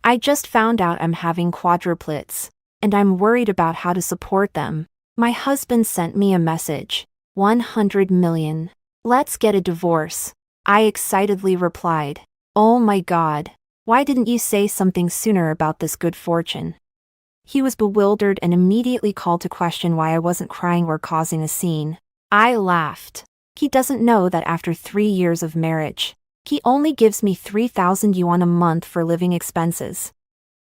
I just found out I'm having quadruplets, and I'm worried about how to support them. My husband sent me a message. 100 million. Let's get a divorce. I excitedly replied. Oh my God. Why didn't you say something sooner about this good fortune? He was bewildered and immediately called to question why I wasn't crying or causing a scene. I laughed. He doesn't know that after 3 years of marriage, he only gives me 3,000 yuan a month for living expenses.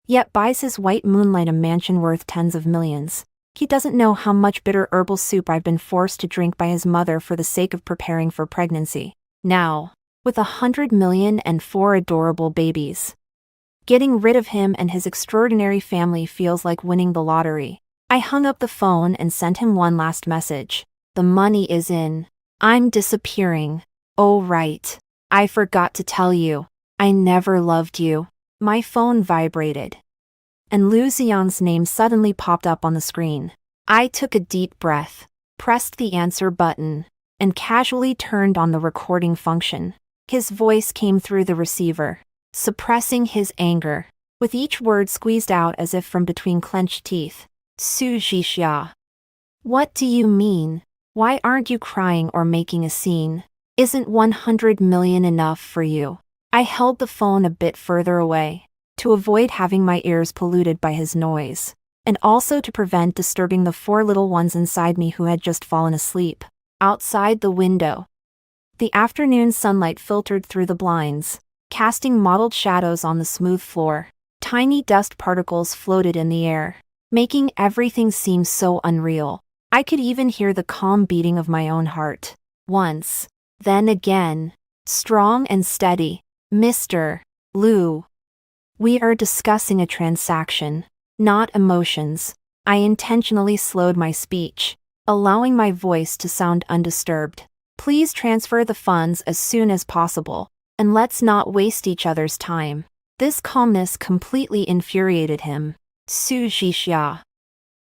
Yet buys his white moonlight a mansion worth tens of millions. He doesn't know how much bitter herbal soup I've been forced to drink by his mother for the sake of preparing for pregnancy. Now, with 100 million and 4 adorable babies, getting rid of him and his extraordinary family feels like winning the lottery. I hung up the phone and sent him one last message. The money is in. I'm disappearing. Oh right. I forgot to tell you. I never loved you. My phone vibrated, and Lu Xian's name suddenly popped up on the screen. I took a deep breath, pressed the answer button, and casually turned on the recording function. His voice came through the receiver, suppressing his anger, with each word squeezed out as if from between clenched teeth. Su Jixia. What do you mean? Why aren't you crying or making a scene? Isn't 100 million enough for you? I held the phone a bit further away, to avoid having my ears polluted by his noise, and also to prevent disturbing the 4 little ones inside me who had just fallen asleep. Outside the window, the afternoon sunlight filtered through the blinds, casting mottled shadows on the smooth floor. Tiny dust particles floated in the air, making everything seem so unreal. I could even hear the calm beating of my own heart. Once, then again, strong and steady. Mr. Lu. We are discussing a transaction, not emotions. I intentionally slowed my speech, allowing my voice to sound undisturbed. Please transfer the funds as soon as possible, and let's not waste each other's time. This calmness completely infuriated him. Su Jixia.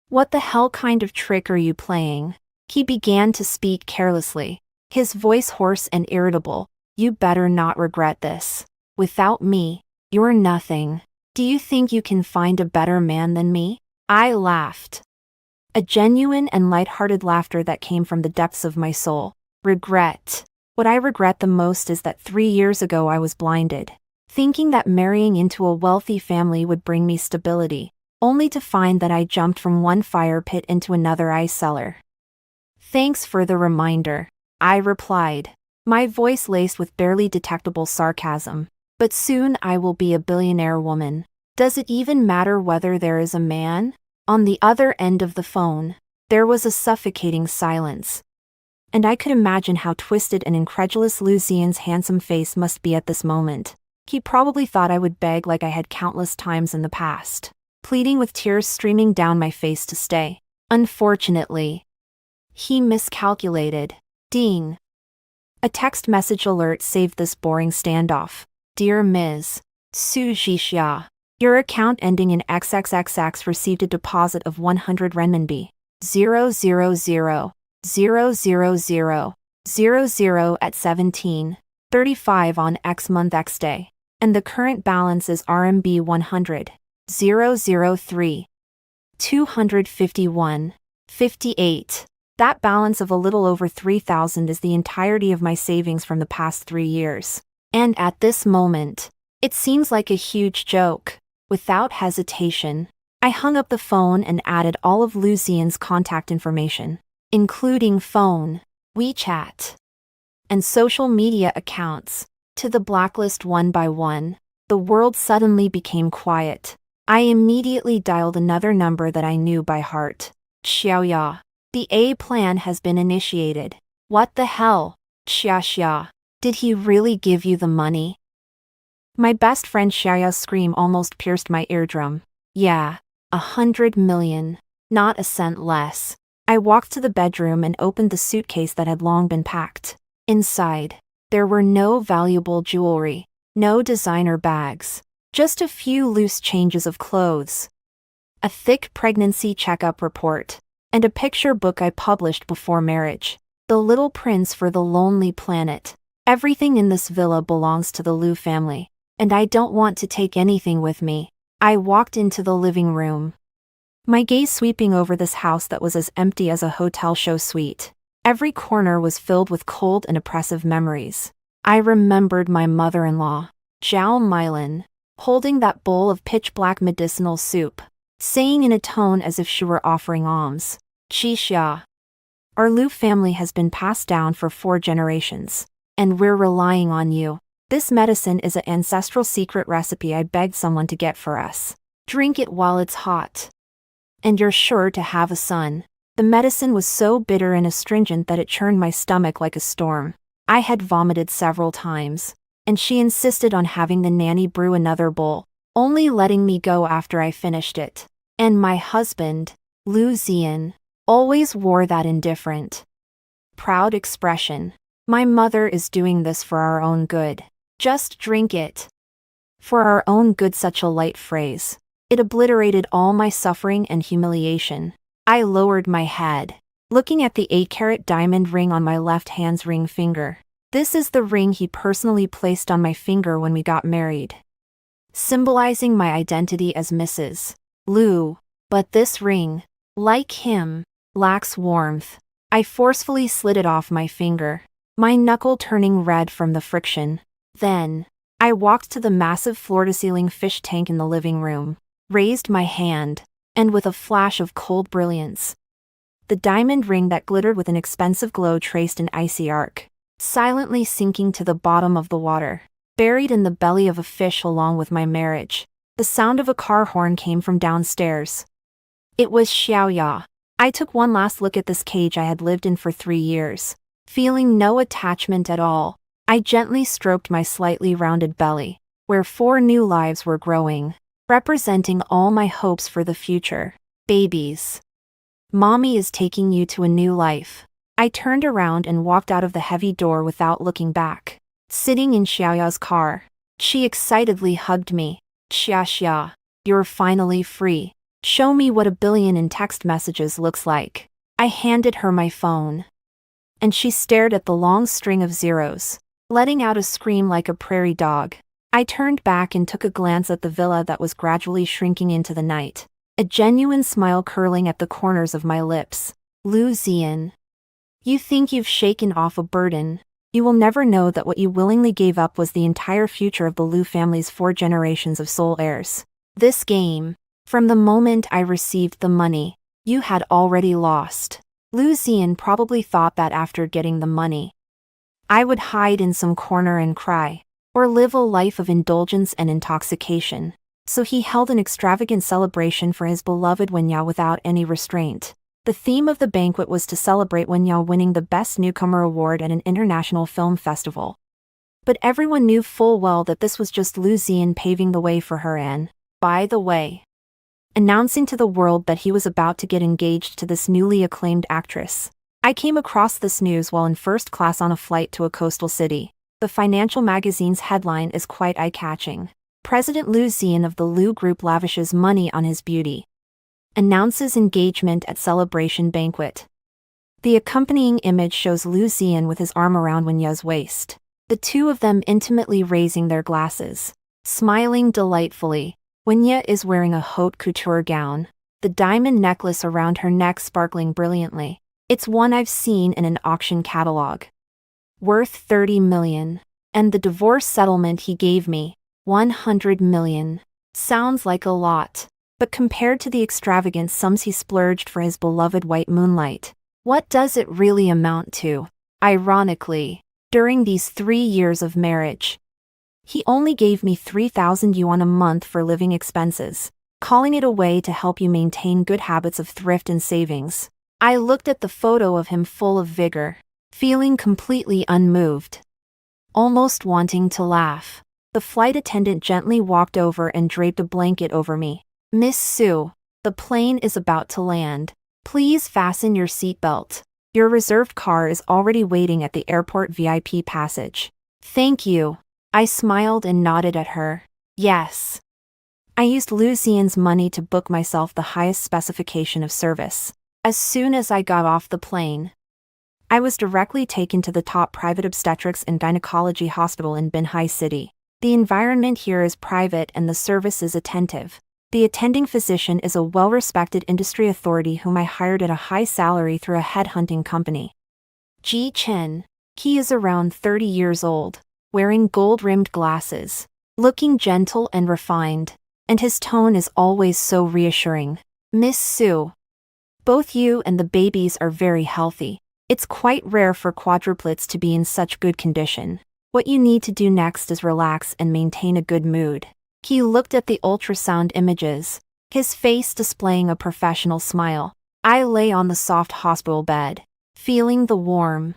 What the hell kind of trick are you playing? He began to speak carelessly, his voice hoarse and irritable. You better not regret this. Without me, you're nothing. Do you think you can find a better man than me? I laughed. A genuine and light-hearted laughter that came from the depths of my soul. Regret. What I regret the most is that 3 years ago I was blinded, thinking that marrying into a wealthy family would bring me stability, only to find that I jumped from one fire pit into another ice cellar. Thanks for the reminder, I replied, my voice laced with barely detectable sarcasm. But soon I will be a billionaire woman. Does it even matter whether there is a man? On the other end of the phone, there was a suffocating silence. And I could imagine how twisted and incredulous Lu Xian's handsome face must be at this moment. He probably thought I would beg like I had countless times in the past, pleading with tears streaming down my face to stay. Unfortunately, he miscalculated. Ding. A text message alert saved this boring standoff. Dear Ms. Su Jixia, your account ending in XXXX received a deposit of 100 renminbi. 0000000 at 17:35 on X month X day, and the current balance is RMB 100. 003 251.58. That balance of a little over 3,000 is the entirety of my savings from the past 3 years. And at this moment, it seems like a huge joke. Without hesitation, I hung up the phone and added all of Lu Xian's contact information, including phone, WeChat, and social media accounts, to the blacklist one by one. The world suddenly became quiet. I immediately dialed another number that I knew by heart. Xiaoya. The A plan has been initiated. What the hell? Xia. Did he really give you the money? My best friend Xiaoya's scream almost pierced my eardrum. Yeah, 100 million. Not a cent less. I walked to the bedroom and opened the suitcase that had long been packed. Inside, there were no valuable jewelry, no designer bags, just a few loose changes of clothes, a thick pregnancy checkup report, and a picture book I published before marriage. The Little Prince for the Lonely Planet. Everything in this villa belongs to the Lu family, and I don't want to take anything with me. I walked into the living room, my gaze sweeping over this house that was as empty as a hotel show suite. Every corner was filled with cold and oppressive memories. I remembered my mother-in-law, Zhao Mylin, holding that bowl of pitch-black medicinal soup, saying in a tone as if she were offering alms, "Qixia. Our Liu family has been passed down for 4 generations, and we're relying on you. This medicine is an ancestral secret recipe I begged someone to get for us. Drink it while it's hot. And you're sure to have a son." The medicine was so bitter and astringent that it churned my stomach like a storm. I had vomited several times, and she insisted on having the nanny brew another bowl, only letting me go after I finished it. And my husband, Liu Zian, always wore that indifferent, proud expression. "My mother is doing this for our own good. Just drink it." For our own good, such a light phrase. It obliterated all my suffering and humiliation. I lowered my head, looking at the 8-carat diamond ring on my left hand's ring finger. This is the ring he personally placed on my finger when we got married, symbolizing my identity as Mrs. Liu. But this ring, like him, lacks warmth. I forcefully slid it off my finger, my knuckle turning red from the friction. Then, I walked to the massive floor-to-ceiling fish tank in the living room, raised my hand, and with a flash of cold brilliance, the diamond ring that glittered with an expensive glow traced an icy arc, silently sinking to the bottom of the water, buried in the belly of a fish along with my marriage. The sound of a car horn came from downstairs. It was Xiaoya. I took one last look at this cage I had lived in for 3 years. Feeling no attachment at all, I gently stroked my slightly rounded belly, where 4 new lives were growing, representing all my hopes for the future. "Babies. Mommy is taking you to a new life." I turned around and walked out of the heavy door without looking back. Sitting in Xiaoya's car, she excitedly hugged me. "Xia, you're finally free. Show me what 1 billion in text messages looks like." I handed her my phone, and she stared at the long string of zeros, letting out a scream like a prairie dog. I turned back and took a glance at the villa that was gradually shrinking into the night, a genuine smile curling at the corners of my lips. "Liu Zian, you think you've shaken off a burden. You will never know that what you willingly gave up was the entire future of the Liu family's 4 generations of sole heirs. This game, from the moment I received the money, you had already lost." Liu Zian probably thought that after getting the money, I would hide in some corner and cry, or live a life of indulgence and intoxication. So he held an extravagant celebration for his beloved Wenyao without any restraint. The theme of the banquet was to celebrate Wenyao winning the Best Newcomer award at an international film festival. But everyone knew full well that this was just Liu Zian paving the way for her and, by the way, announcing to the world that he was about to get engaged to this newly acclaimed actress. I came across this news while in first class on a flight to a coastal city. The financial magazine's headline is quite eye-catching. "President Liu Zian of the Liu Group lavishes money on his beauty. Announces engagement at celebration banquet." The accompanying image shows Liu Zian with his arm around Wenya's waist, the two of them intimately raising their glasses, smiling delightfully. Wenya is wearing a haute couture gown, the diamond necklace around her neck sparkling brilliantly. It's one I've seen in an auction catalog. Worth 30 million. And the divorce settlement he gave me, 100 million. Sounds like a lot, but compared to the extravagant sums he splurged for his beloved white moonlight, what does it really amount to? Ironically, during these 3 years of marriage, he only gave me 3,000 yuan a month for living expenses, calling it a way to help you maintain good habits of thrift and savings. I looked at the photo of him full of vigor, feeling completely unmoved, almost wanting to laugh. The flight attendant gently walked over and draped a blanket over me. "Miss Su, the plane is about to land. Please fasten your seatbelt. Your reserved car is already waiting at the airport VIP passage." "Thank you." I smiled and nodded at her. Yes. I used Liu Zian's money to book myself the highest specification of service. As soon as I got off the plane, I was directly taken to the top private obstetrics and gynecology hospital in Binhai City. The environment here is private and the service is attentive. The attending physician is a well-respected industry authority whom I hired at a high salary through a headhunting company. Ji Chen. He is around 30 years old, wearing gold-rimmed glasses, looking gentle and refined, and his tone is always so reassuring. Miss Su. Both you and the babies are very healthy. It's quite rare for quadruplets to be in such good condition. What you need to do next is relax and maintain a good mood. He looked at the ultrasound images, his face displaying a professional smile. I lay on the soft hospital bed, feeling the warm,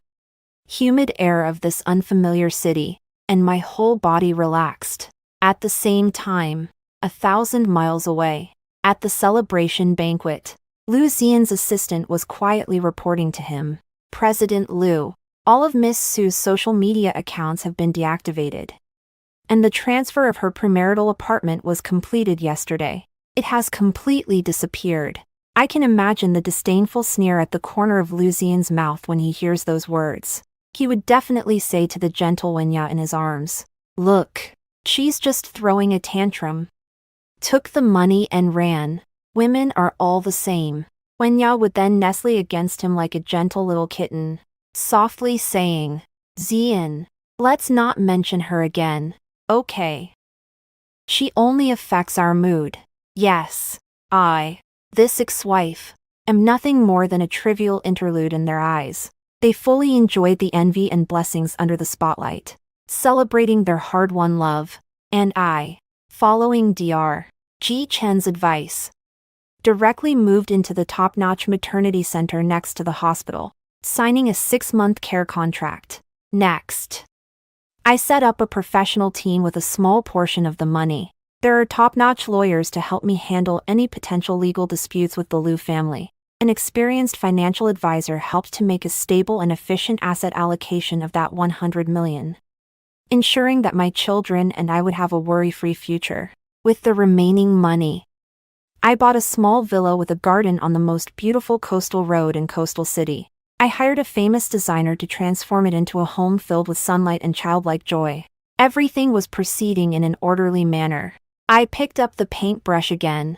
humid air of this unfamiliar city, and my whole body relaxed. At the same time, 1,000 miles away, at the celebration banquet, Lu Xian's assistant was quietly reporting to him. President Lu, all of Miss Su's social media accounts have been deactivated, and the transfer of her premarital apartment was completed yesterday. It has completely disappeared. I can imagine the disdainful sneer at the corner of Lu Xian's mouth when he hears those words. He would definitely say to the gentle Wenya in his arms, "Look, she's just throwing a tantrum." Took the money and ran. Women are all the same. Wenya would then nestle against him like a gentle little kitten, softly saying, "Xian, let's not mention her again, okay? She only affects our mood." Yes, this ex-wife, am nothing more than a trivial interlude in their eyes. They fully enjoyed the envy and blessings under the spotlight, celebrating their hard-won love, and I, following Dr. Ji Chen's advice, directly moved into the top-notch maternity center next to the hospital, signing a 6-month care contract. Next, I set up a professional team with a small portion of the money. There are top-notch lawyers to help me handle any potential legal disputes with the Lu family. An experienced financial advisor helped to make a stable and efficient asset allocation of that 100 million, ensuring that my children and I would have a worry-free future. With the remaining money, I bought a small villa with a garden on the most beautiful coastal road in coastal city. I hired a famous designer to transform it into a home filled with sunlight and childlike joy. Everything was proceeding in an orderly manner. I picked up the paintbrush again,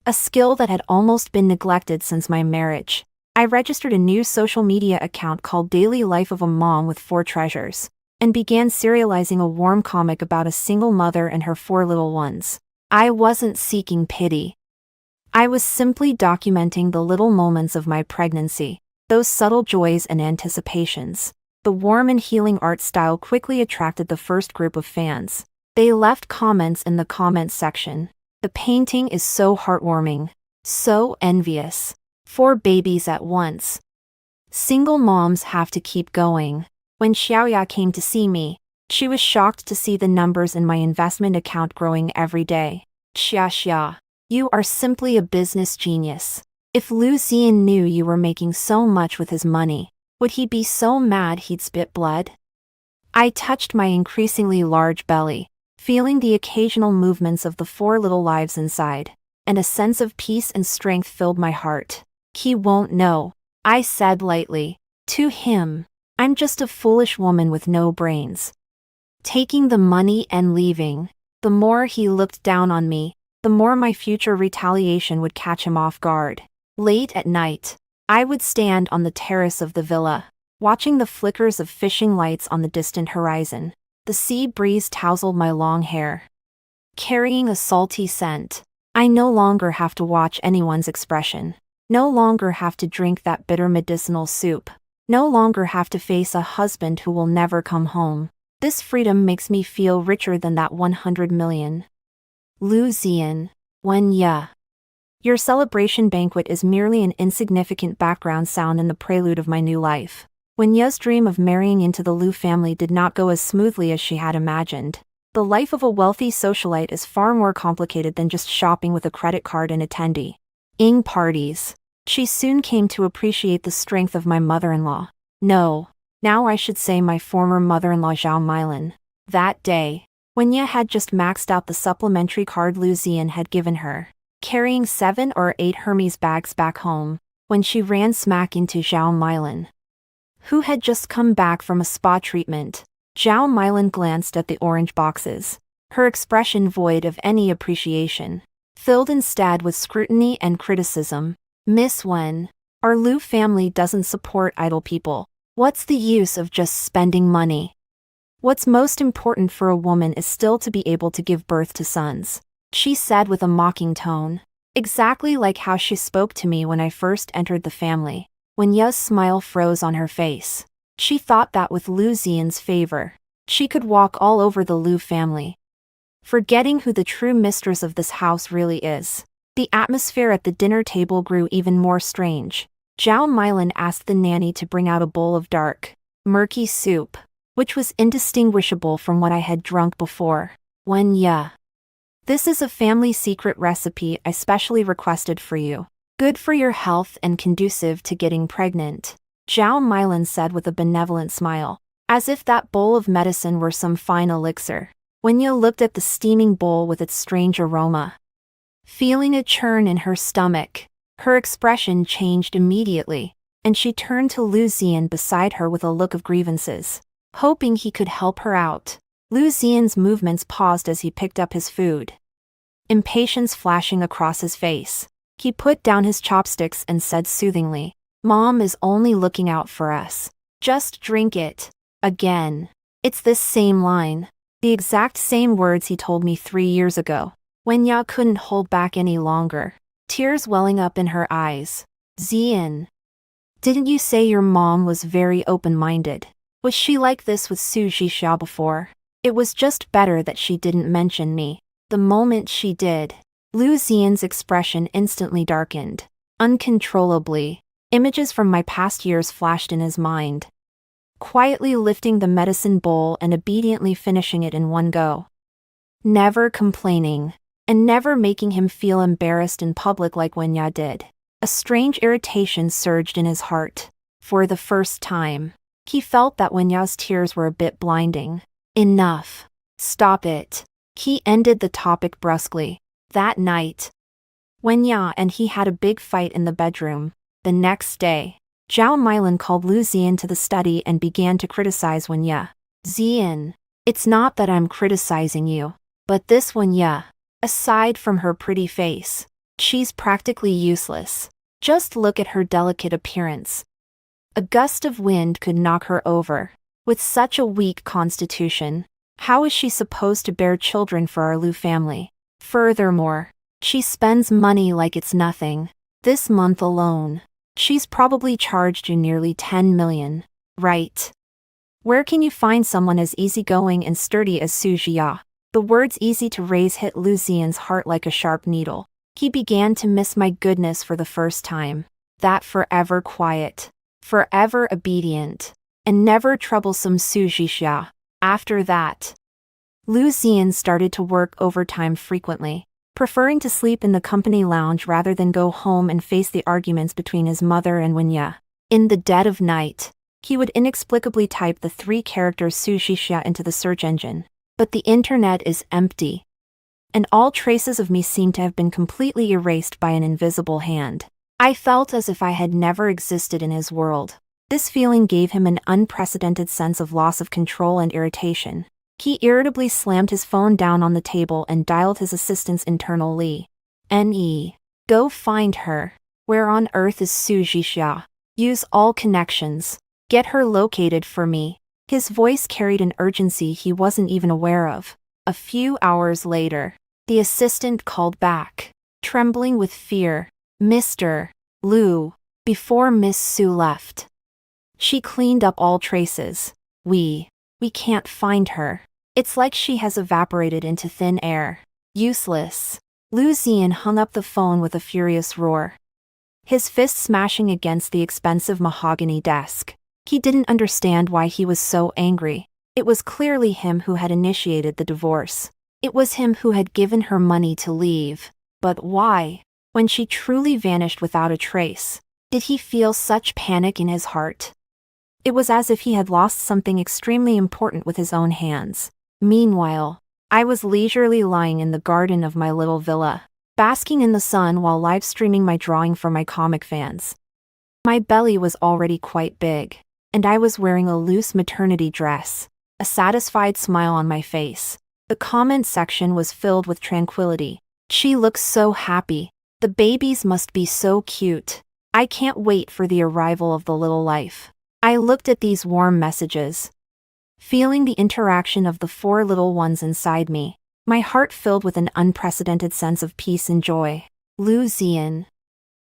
a skill that had almost been neglected since my marriage. I registered a new social media account called Daily Life of a Mom with 4 Treasures, and began serializing a warm comic about a single mother and her 4 little ones. I wasn't seeking pity. I was simply documenting the little moments of my pregnancy, those subtle joys and anticipations. The warm and healing art style quickly attracted the first group of fans. They left comments in the comments section. "The painting is so heartwarming. So envious. 4 babies at once. Single moms have to keep going." When Xiaoya came to see me, she was shocked to see the numbers in my investment account growing every day. "Xia, you are simply a business genius. If Lu Xian knew you were making so much with his money, would he be so mad he'd spit blood?" I touched my increasingly large belly, feeling the occasional movements of the 4 little lives inside, and a sense of peace and strength filled my heart. "He won't know," I said lightly. To him, I'm just a foolish woman with no brains. Taking the money and leaving. The more he looked down on me, the more my future retaliation would catch him off guard. Late at night, I would stand on the terrace of the villa, watching the flickers of fishing lights on the distant horizon. The sea breeze tousled my long hair, carrying a salty scent. I no longer have to watch anyone's expression. No longer have to drink that bitter medicinal soup. No longer have to face a husband who will never come home. This freedom makes me feel richer than that 100 million. Lu Xian, Wenya. Your celebration banquet is merely an insignificant background sound in the prelude of my new life. Wenya's dream of marrying into the Lu family did not go as smoothly as she had imagined. The life of a wealthy socialite is far more complicated than just shopping with a credit card and attending parties. She soon came to appreciate the strength of my mother-in-law. No, now I should say my former mother-in-law Zhao Milan. That day, Wenya had just maxed out the supplementary card Lu Xian had given her, carrying 7 or 8 Hermes bags back home, when she ran smack into Zhao Milan, who had just come back from a spa treatment. Zhao Milan glanced at the orange boxes, her expression void of any appreciation. filled instead with scrutiny and criticism. Miss Wen, our Liu family doesn't support idle people. What's the use of just spending money? What's most important for a woman is still to be able to give birth to sons, she said with a mocking tone. Exactly like how she spoke to me when I first entered the family. When Ya's smile froze on her face. She thought that with Liu Xian's favor, she could walk all over the Liu family. Forgetting who the true mistress of this house really is. The atmosphere at the dinner table grew even more strange. Zhao Milan asked the nanny to bring out a bowl of dark, murky soup, which was indistinguishable from what I had drunk before. Wen Ya. This is a family secret recipe I specially requested for you. Good for your health and conducive to getting pregnant, Zhao Milan said with a benevolent smile, as if that bowl of medicine were some fine elixir. Wen Ya looked at the steaming bowl with its strange aroma. Feeling a churn in her stomach, her expression changed immediately, and she turned to Liu Xian beside her with a look of grievances, hoping he could help her out. Liu Xian's movements paused as he picked up his food. Impatience flashing across his face, he put down his chopsticks and said soothingly, "Mom is only looking out for us. Just drink it." Again. It's this same line. The exact same words he told me 3 years ago. Wen Ya couldn't hold back any longer, tears welling up in her eyes. Xian. Didn't you say your mom was very open-minded? Was she like this with Su Zhixia before? It was just better that she didn't mention me. The moment she did, Liu Xian's expression instantly darkened. Uncontrollably, images from my past years flashed in his mind. Quietly lifting the medicine bowl and obediently finishing it in one go. Never complaining, and never making him feel embarrassed in public like Wen Ya did. A strange irritation surged in his heart. For the first time, he felt that Wen Ya's tears were a bit blinding. Enough. Stop it. He ended the topic brusquely. That night, Wen Ya and he had a big fight in the bedroom. The next day, Zhao Milan called Liu Xian to the study and began to criticize Wen Ya. Xian, it's not that I'm criticizing you, but this Wen Ya, aside from her pretty face, she's practically useless. Just look at her delicate appearance. A gust of wind could knock her over. With such a weak constitution, how is she supposed to bear children for our Liu family? Furthermore, she spends money like it's nothing. This month alone, she's probably charged you nearly 10 million, right? Where can you find someone as easygoing and sturdy as Su Jia? The words easy to raise hit Liu Xian's heart like a sharp needle. He began to miss my goodness for the first time. That forever quiet, forever obedient, and never troublesome Su Jixia. After that, Liu Xian started to work overtime frequently, preferring to sleep in the company lounge rather than go home and face the arguments between his mother and Wen Ya. In the dead of night, he would inexplicably type the 3 characters Su Jixia into the search engine. But the internet is empty, and all traces of me seemed to have been completely erased by an invisible hand. I felt as if I had never existed in his world. This feeling gave him an unprecedented sense of loss of control and irritation. He irritably slammed his phone down on the table and dialed his assistant's internal Li. "Ne. Go find her. Where on earth is Su Jixia? Use all connections. Get her located for me." His voice carried an urgency he wasn't even aware of. A few hours later, the assistant called back, trembling with fear. "Mr. Liu, before Miss Su left. She cleaned up all traces. We can't find her. It's like she has evaporated into thin air. Useless." Liu Xian hung up the phone with a furious roar, his fist smashing against the expensive mahogany desk. He didn't understand why he was so angry. It was clearly him who had initiated the divorce. It was him who had given her money to leave. But why? When she truly vanished without a trace, did he feel such panic in his heart? It was as if he had lost something extremely important with his own hands. Meanwhile, I was leisurely lying in the garden of my little villa, basking in the sun while live streaming my drawing for my comic fans. My belly was already quite big, and I was wearing a loose maternity dress, a satisfied smile on my face. The comment section was filled with tranquility. She looks so happy. The babies must be so cute. I can't wait for the arrival of the little life. I looked at these warm messages, feeling the interaction of the 4 little ones inside me. My heart filled with an unprecedented sense of peace and joy. Lu Zian.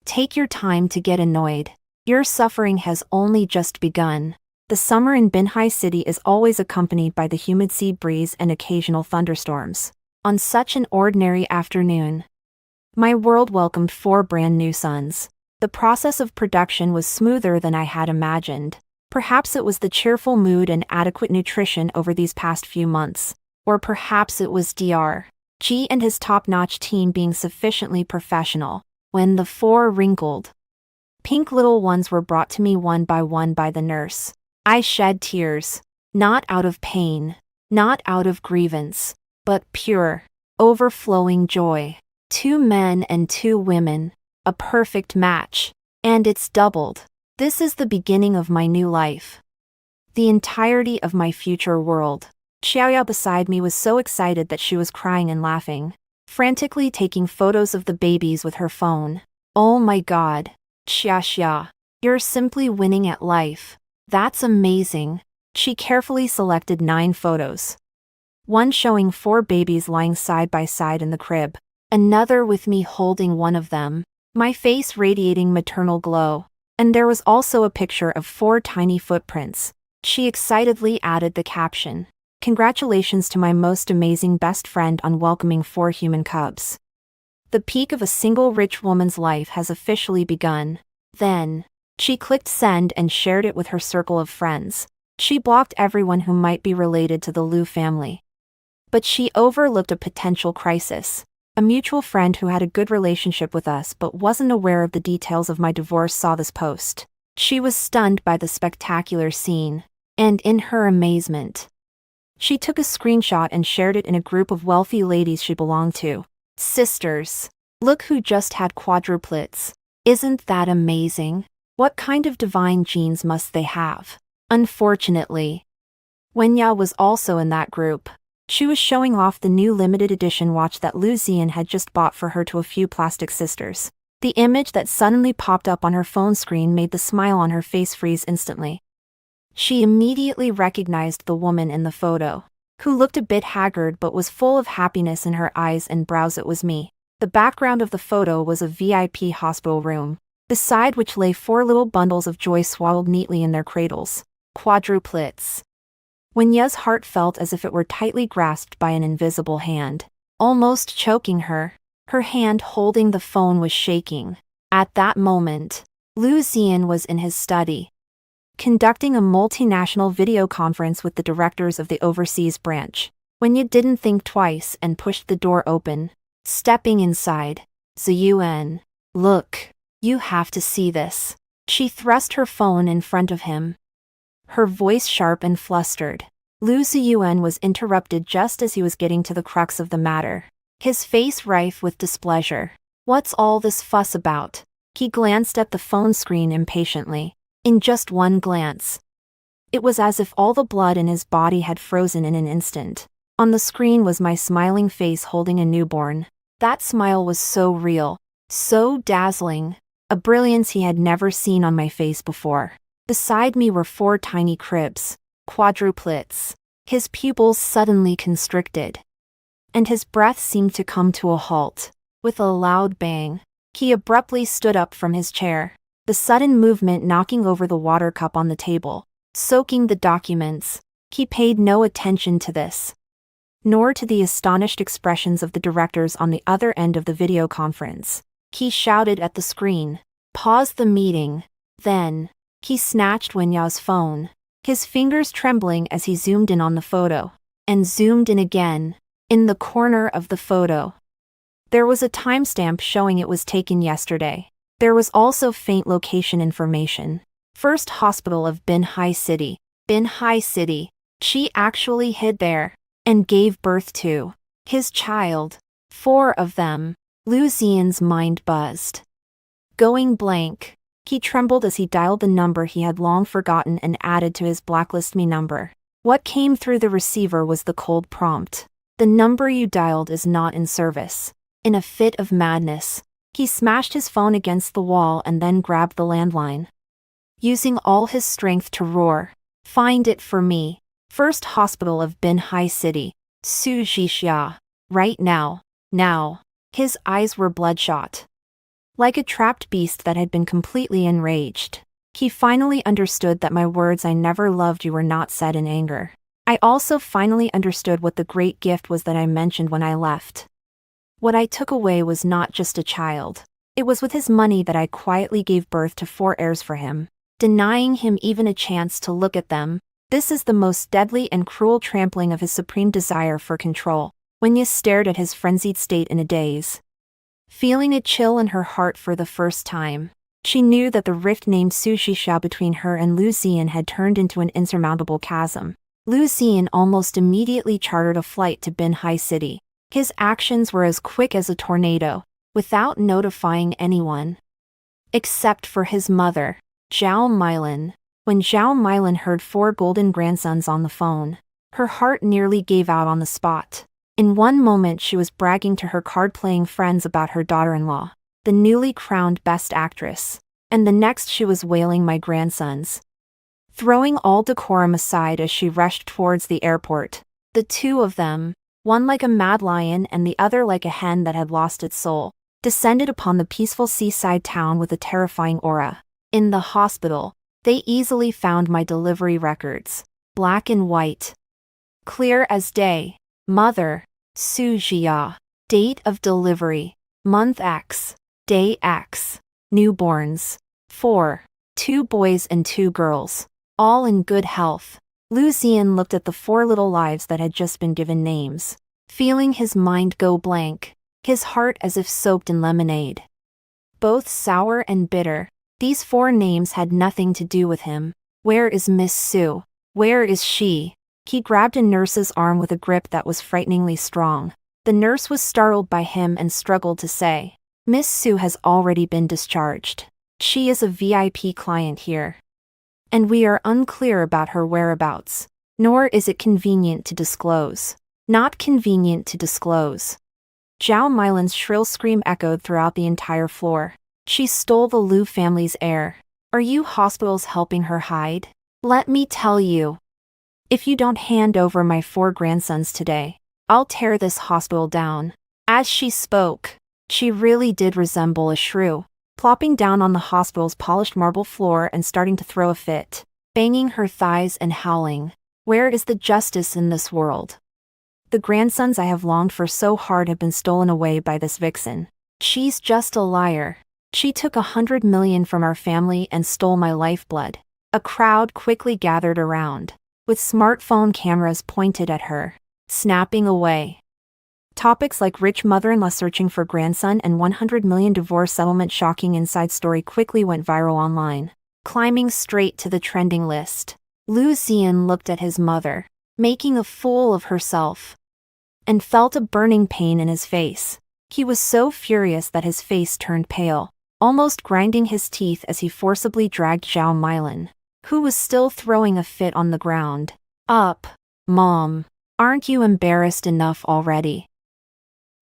Take your time to get annoyed. Your suffering has only just begun. The summer in Binhai City is always accompanied by the humid sea breeze and occasional thunderstorms. On such an ordinary afternoon, my world welcomed 4 brand new suns. The process of production was smoother than I had imagined. Perhaps it was the cheerful mood and adequate nutrition over these past few months. Or perhaps it was Dr. G and his top-notch team being sufficiently professional. When the 4 wrinkled, pink little ones were brought to me one by the nurse, I shed tears. Not out of pain, not out of grievance, but pure, overflowing joy. 2 men and 2 women. A perfect match. And it's doubled. This is the beginning of my new life. The entirety of my future world. Xiaoya beside me was so excited that she was crying and laughing, frantically taking photos of the babies with her phone. Oh my god. Xia, you're simply winning at life. That's amazing. She carefully selected 9 photos. One showing 4 babies lying side by side in the crib. Another with me holding one of them. My face radiating maternal glow. And there was also a picture of 4 tiny footprints. She excitedly added the caption, "Congratulations to my most amazing best friend on welcoming 4 human cubs. The peak of a single rich woman's life has officially begun." Then, she clicked send and shared it with her circle of friends. She blocked everyone who might be related to the Liu family. But she overlooked a potential crisis. A mutual friend who had a good relationship with us but wasn't aware of the details of my divorce saw this post. She was stunned by the spectacular scene. And in her amazement, she took a screenshot and shared it in a group of wealthy ladies she belonged to. Sisters, look who just had quadruplets. Isn't that amazing? What kind of divine genes must they have? Unfortunately, Wenya was also in that group. She was showing off the new limited edition watch that Lu Zian had just bought for her to a few plastic sisters. The image that suddenly popped up on her phone screen made the smile on her face freeze instantly. She immediately recognized the woman in the photo, who looked a bit haggard but was full of happiness in her eyes and brows. It was me. The background of the photo was a VIP hospital room, beside which lay 4 little bundles of joy swaddled neatly in their cradles. Quadruplets. Wenya's heart felt as if it were tightly grasped by an invisible hand, almost choking her. Her hand holding the phone was shaking. At that moment, Lu Zian was in his study, conducting a multinational video conference with the directors of the overseas branch. Wenya didn't think twice and pushed the door open, stepping inside. Ziyuan, look, you have to see this. She thrust her phone in front of him, her voice sharp and flustered. Lu Ziyuan was interrupted just as he was getting to the crux of the matter, his face rife with displeasure. What's all this fuss about? He glanced at the phone screen impatiently. In just one glance, it was as if all the blood in his body had frozen in an instant. On the screen was my smiling face holding a newborn. That smile was so real, so dazzling, a brilliance he had never seen on my face before. Beside me were 4 tiny cribs, quadruplets. His pupils suddenly constricted, and his breath seemed to come to a halt. With a loud bang, he abruptly stood up from his chair, the sudden movement knocking over the water cup on the table, soaking the documents. He paid no attention to this, nor to the astonished expressions of the directors on the other end of the video conference. He shouted at the screen, "Pause the meeting." Then, he snatched Wenya's phone, his fingers trembling as he zoomed in on the photo, and zoomed in again. In the corner of the photo, there was a timestamp showing it was taken yesterday. There was also faint location information. First Hospital of Binhai City. Binhai City. She actually hid there, and gave birth to his child. 4 of them. Lu Zian's mind buzzed, going blank. He trembled as he dialed the number he had long forgotten and added to his blacklist me number. What came through the receiver was the cold prompt. "The number you dialed is not in service." In a fit of madness, he smashed his phone against the wall and then grabbed the landline. Using all his strength to roar, "Find it for me. First Hospital of Bin Hai City, Su Jixia. Right now. Now." His eyes were bloodshot. Like a trapped beast that had been completely enraged, he finally understood that my words "I never loved you" were not said in anger. I also finally understood what the great gift was that I mentioned when I left. What I took away was not just a child. It was with his money that I quietly gave birth to 4 heirs for him, denying him even a chance to look at them. This is the most deadly and cruel trampling of his supreme desire for control. Wenya stared at his frenzied state in a daze. Feeling a chill in her heart for the first time, she knew that the rift named Su Jixia between her and Lu Ziyan had turned into an insurmountable chasm. Lu Ziyan almost immediately chartered a flight to Bin Hai City. His actions were as quick as a tornado, without notifying anyone. Except for his mother, Zhao Milan. When Zhao Milan heard 4 golden grandsons on the phone, her heart nearly gave out on the spot. In one moment she was bragging to her card-playing friends about her daughter-in-law, the newly crowned best actress, and the next she was wailing my grandsons. Throwing all decorum aside as she rushed towards the airport, the 2 of them, one like a mad lion and the other like a hen that had lost its soul, descended upon the peaceful seaside town with a terrifying aura. In the hospital, they easily found my delivery records, black and white, clear as day. Mother, Su Jia. Date of delivery, month X, day X. Newborns, 4, 2 boys and 2 girls, all in good health. Lu Ziyan looked at the 4 little lives that had just been given names, feeling his mind go blank, his heart as if soaked in lemonade. Both sour and bitter, these 4 names had nothing to do with him. Where is Miss Su? Where is she? He grabbed a nurse's arm with a grip that was frighteningly strong. The nurse was startled by him and struggled to say, "Miss Su has already been discharged. She is a VIP client here. And we are unclear about her whereabouts, nor is it convenient to disclose." Not convenient to disclose. Zhao Milan's shrill scream echoed throughout the entire floor. She stole the Lu family's heir. Are you hospitals helping her hide? Let me tell you. If you don't hand over my 4 grandsons today, I'll tear this hospital down. As she spoke, she really did resemble a shrew, plopping down on the hospital's polished marble floor and starting to throw a fit, banging her thighs and howling. Where is the justice in this world? The grandsons I have longed for so hard have been stolen away by this vixen. She's just a liar. She took 100 million from our family and stole my lifeblood. A crowd quickly gathered around, with smartphone cameras pointed at her, snapping away. Topics like rich mother-in-law searching for grandson and 100 million divorce settlement shocking inside story quickly went viral online, climbing straight to the trending list. Lu Ziyan looked at his mother, making a fool of herself, and felt a burning pain in his face. He was so furious that his face turned pale, almost grinding his teeth as he forcibly dragged Zhao Milan, who was still throwing a fit on the ground. Up, Mom. Aren't you embarrassed enough already?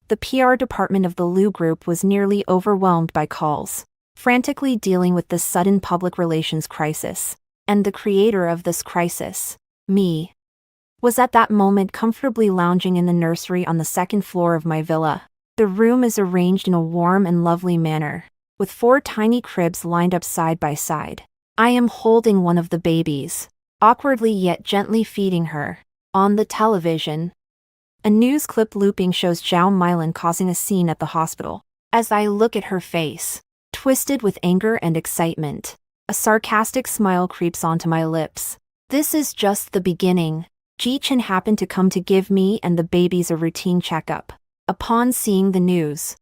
The PR department of the Lu Group was nearly overwhelmed by calls, frantically dealing with this sudden public relations crisis. And the creator of this crisis, me, was at that moment comfortably lounging in the nursery on the 2nd floor of my villa. The room is arranged in a warm and lovely manner, with 4 tiny cribs lined up side by side. I am holding one of the babies, awkwardly yet gently feeding her. On the television, a news clip looping shows Zhao Milan causing a scene at the hospital. As I look at her face, twisted with anger and excitement, a sarcastic smile creeps onto my lips. This is just the beginning. Ji-Chen happened to come to give me and the babies a routine checkup. Upon seeing the news,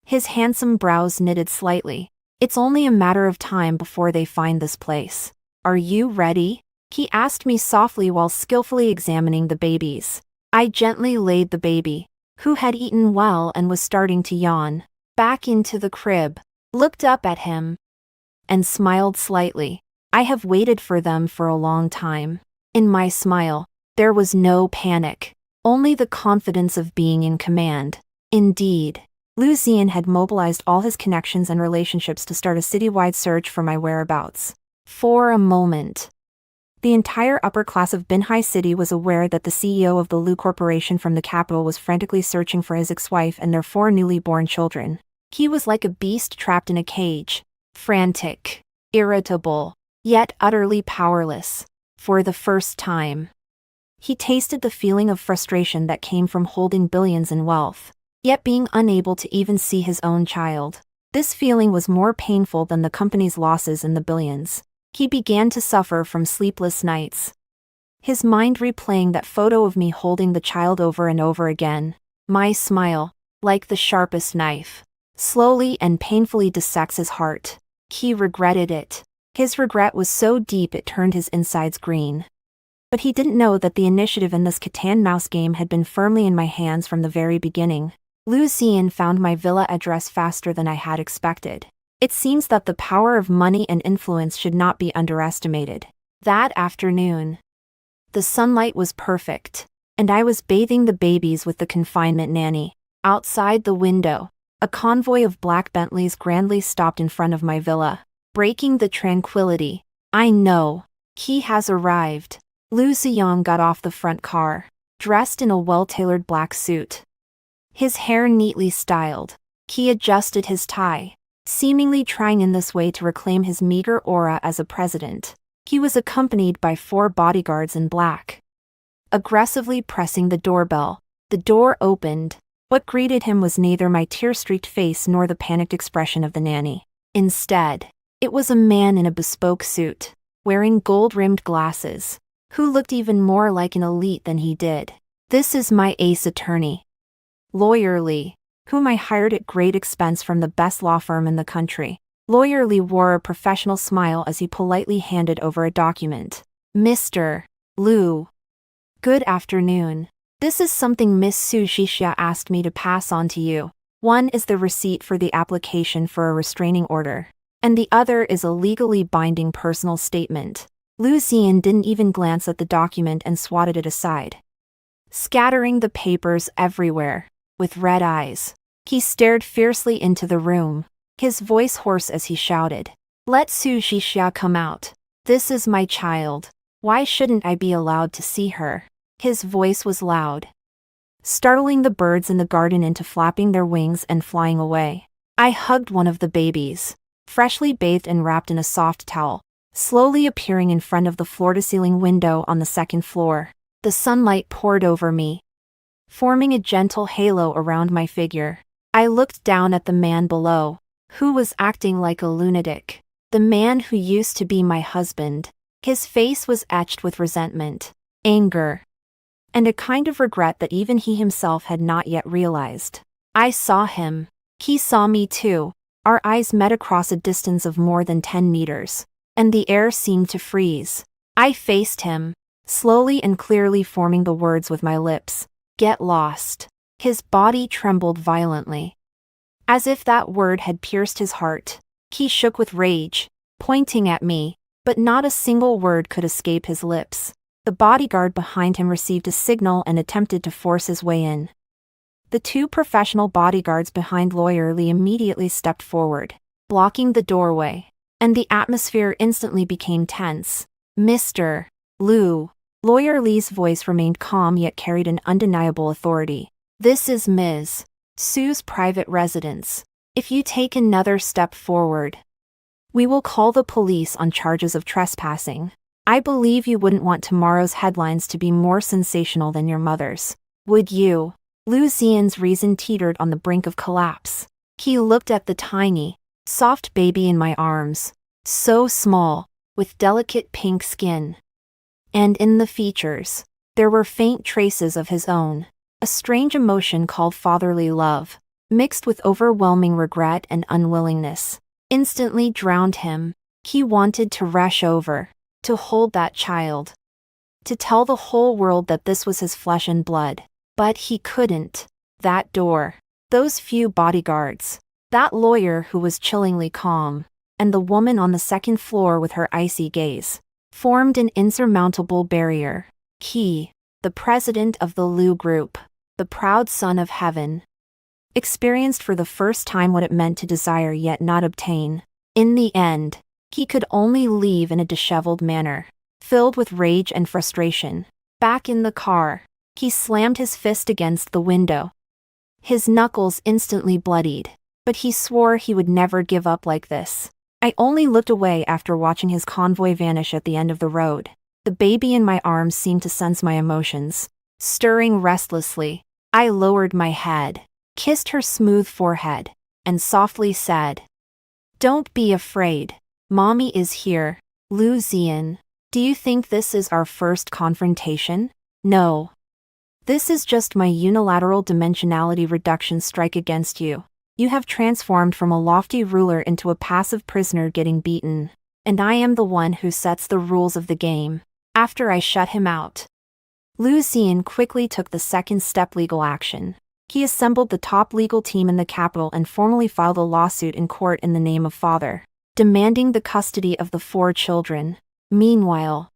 his handsome brows knitted slightly. It's only a matter of time before they find this place. Are you ready? He asked me softly while skillfully examining the babies. I gently laid the baby, who had eaten well and was starting to yawn, back into the crib, looked up at him, and smiled slightly. I have waited for them for a long time. In my smile, there was no panic, only the confidence of being in command. Indeed, Liu Xian had mobilized all his connections and relationships to start a citywide search for my whereabouts. For a moment, the entire upper class of Binhai City was aware that the CEO of the Lu Corporation from the capital was frantically searching for his ex-wife and their 4 newly born children. He was like a beast trapped in a cage, frantic, irritable, yet utterly powerless. For the first time, he tasted the feeling of frustration that came from holding billions in wealth, yet being unable to even see his own child. This feeling was more painful than the company's losses in the billions. He began to suffer from sleepless nights, his mind replaying that photo of me holding the child over and over again. My smile, like the sharpest knife, slowly and painfully dissects his heart. He regretted it. His regret was so deep it turned his insides green. But he didn't know that the initiative in this cat and mouse game had been firmly in my hands from the very beginning. Liu Xian found my villa address faster than I had expected. It seems that the power of money and influence should not be underestimated. That afternoon, the sunlight was perfect, and I was bathing the babies with the confinement nanny. Outside the window, a convoy of black Bentleys grandly stopped in front of my villa, breaking the tranquility. I know, he has arrived. Liu Ziyang got off the front car, dressed in a well-tailored black suit, his hair neatly styled. He adjusted his tie, seemingly trying in this way to reclaim his meager aura as a president. He was accompanied by 4 bodyguards in black, aggressively pressing the doorbell. The door opened. What greeted him was neither my tear-streaked face nor the panicked expression of the nanny. Instead, it was a man in a bespoke suit, wearing gold-rimmed glasses, who looked even more like an elite than he did. This is my ace attorney, Lawyer Li, whom I hired at great expense from the best law firm in the country. Lawyer Li wore a professional smile as he politely handed over a document. Mr. Liu. Good afternoon. This is something Miss Su Shixia asked me to pass on to you. One is the receipt for the application for a restraining order, and the other is a legally binding personal statement. Liu Xian didn't even glance at the document and swatted it aside, scattering the papers everywhere. With red eyes, he stared fiercely into the room, his voice hoarse as he shouted, "Let Su Shixia come out. This is my child. Why shouldn't I be allowed to see her?" His voice was loud, startling the birds in the garden into flapping their wings and flying away. I hugged one of the babies, freshly bathed and wrapped in a soft towel, slowly appearing in front of the floor-to-ceiling window on the 2nd floor. The sunlight poured over me, forming a gentle halo around my figure. I looked down at the man below, who was acting like a lunatic. The man who used to be my husband. His face was etched with resentment, anger, and a kind of regret that even he himself had not yet realized. I saw him. He saw me too. Our eyes met across a distance of more than 10 meters, and the air seemed to freeze. I faced him, slowly and clearly forming the words with my lips. Get lost. His body trembled violently, as if that word had pierced his heart. He shook with rage, pointing at me, but not a single word could escape his lips. The bodyguard behind him received a signal and attempted to force his way in. The 2 professional bodyguards behind Lawyer Li immediately stepped forward, blocking the doorway, and the atmosphere instantly became tense. Mr. Liu. Lawyer Li's voice remained calm yet carried an undeniable authority. This is Ms. Su's private residence. If you take another step forward, we will call the police on charges of trespassing. I believe you wouldn't want tomorrow's headlines to be more sensational than your mother's, would you? Liu Xian's reason teetered on the brink of collapse. He looked at the tiny, soft baby in my arms, so small, with delicate pink skin. And in the features, there were faint traces of his own, a strange emotion called fatherly love, mixed with overwhelming regret and unwillingness, instantly drowned him. He wanted to rush over, to hold that child, to tell the whole world that this was his flesh and blood. But he couldn't. That door, those few bodyguards, that lawyer who was chillingly calm, and the woman on the 2nd floor with her icy gaze, formed an insurmountable barrier. He, the president of the Liu Group, the proud son of heaven, experienced for the first time what it meant to desire yet not obtain. In the end, he could only leave in a disheveled manner, filled with rage and frustration. Back in the car, he slammed his fist against the window. His knuckles instantly bloodied, but he swore he would never give up like this. I only looked away after watching his convoy vanish at the end of the road. The baby in my arms seemed to sense my emotions. Stirring restlessly, I lowered my head, kissed her smooth forehead, and softly said, "Don't be afraid. Mommy is here, Lu Zian. Do you think this is our first confrontation? No. This is just my unilateral dimensionality reduction strike against you. You have transformed from a lofty ruler into a passive prisoner getting beaten, and I am the one who sets the rules of the game." After I shut him out, Lu Zian quickly took the second step: legal action. He assembled the top legal team in the capital and formally filed a lawsuit in court in the name of father, demanding the custody of the 4 children. Meanwhile,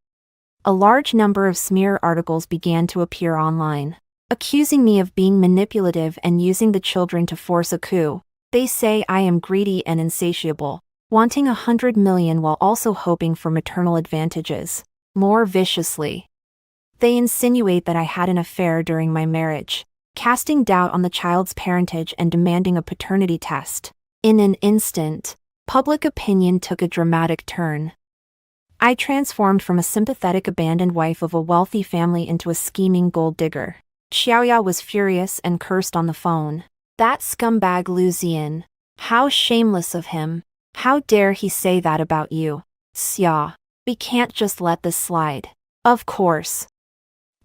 a large number of smear articles began to appear online, accusing me of being manipulative and using the children to force a coup. They say I am greedy and insatiable, wanting 100 million while also hoping for maternal advantages. More viciously, they insinuate that I had an affair during my marriage, casting doubt on the child's parentage and demanding a paternity test. In an instant, public opinion took a dramatic turn. I transformed from a sympathetic abandoned wife of a wealthy family into a scheming gold digger. Xiaoya was furious and cursed on the phone. "That scumbag Lu Zian. How shameless of him. How dare he say that about you? Xia, we can't just let this slide." Of course,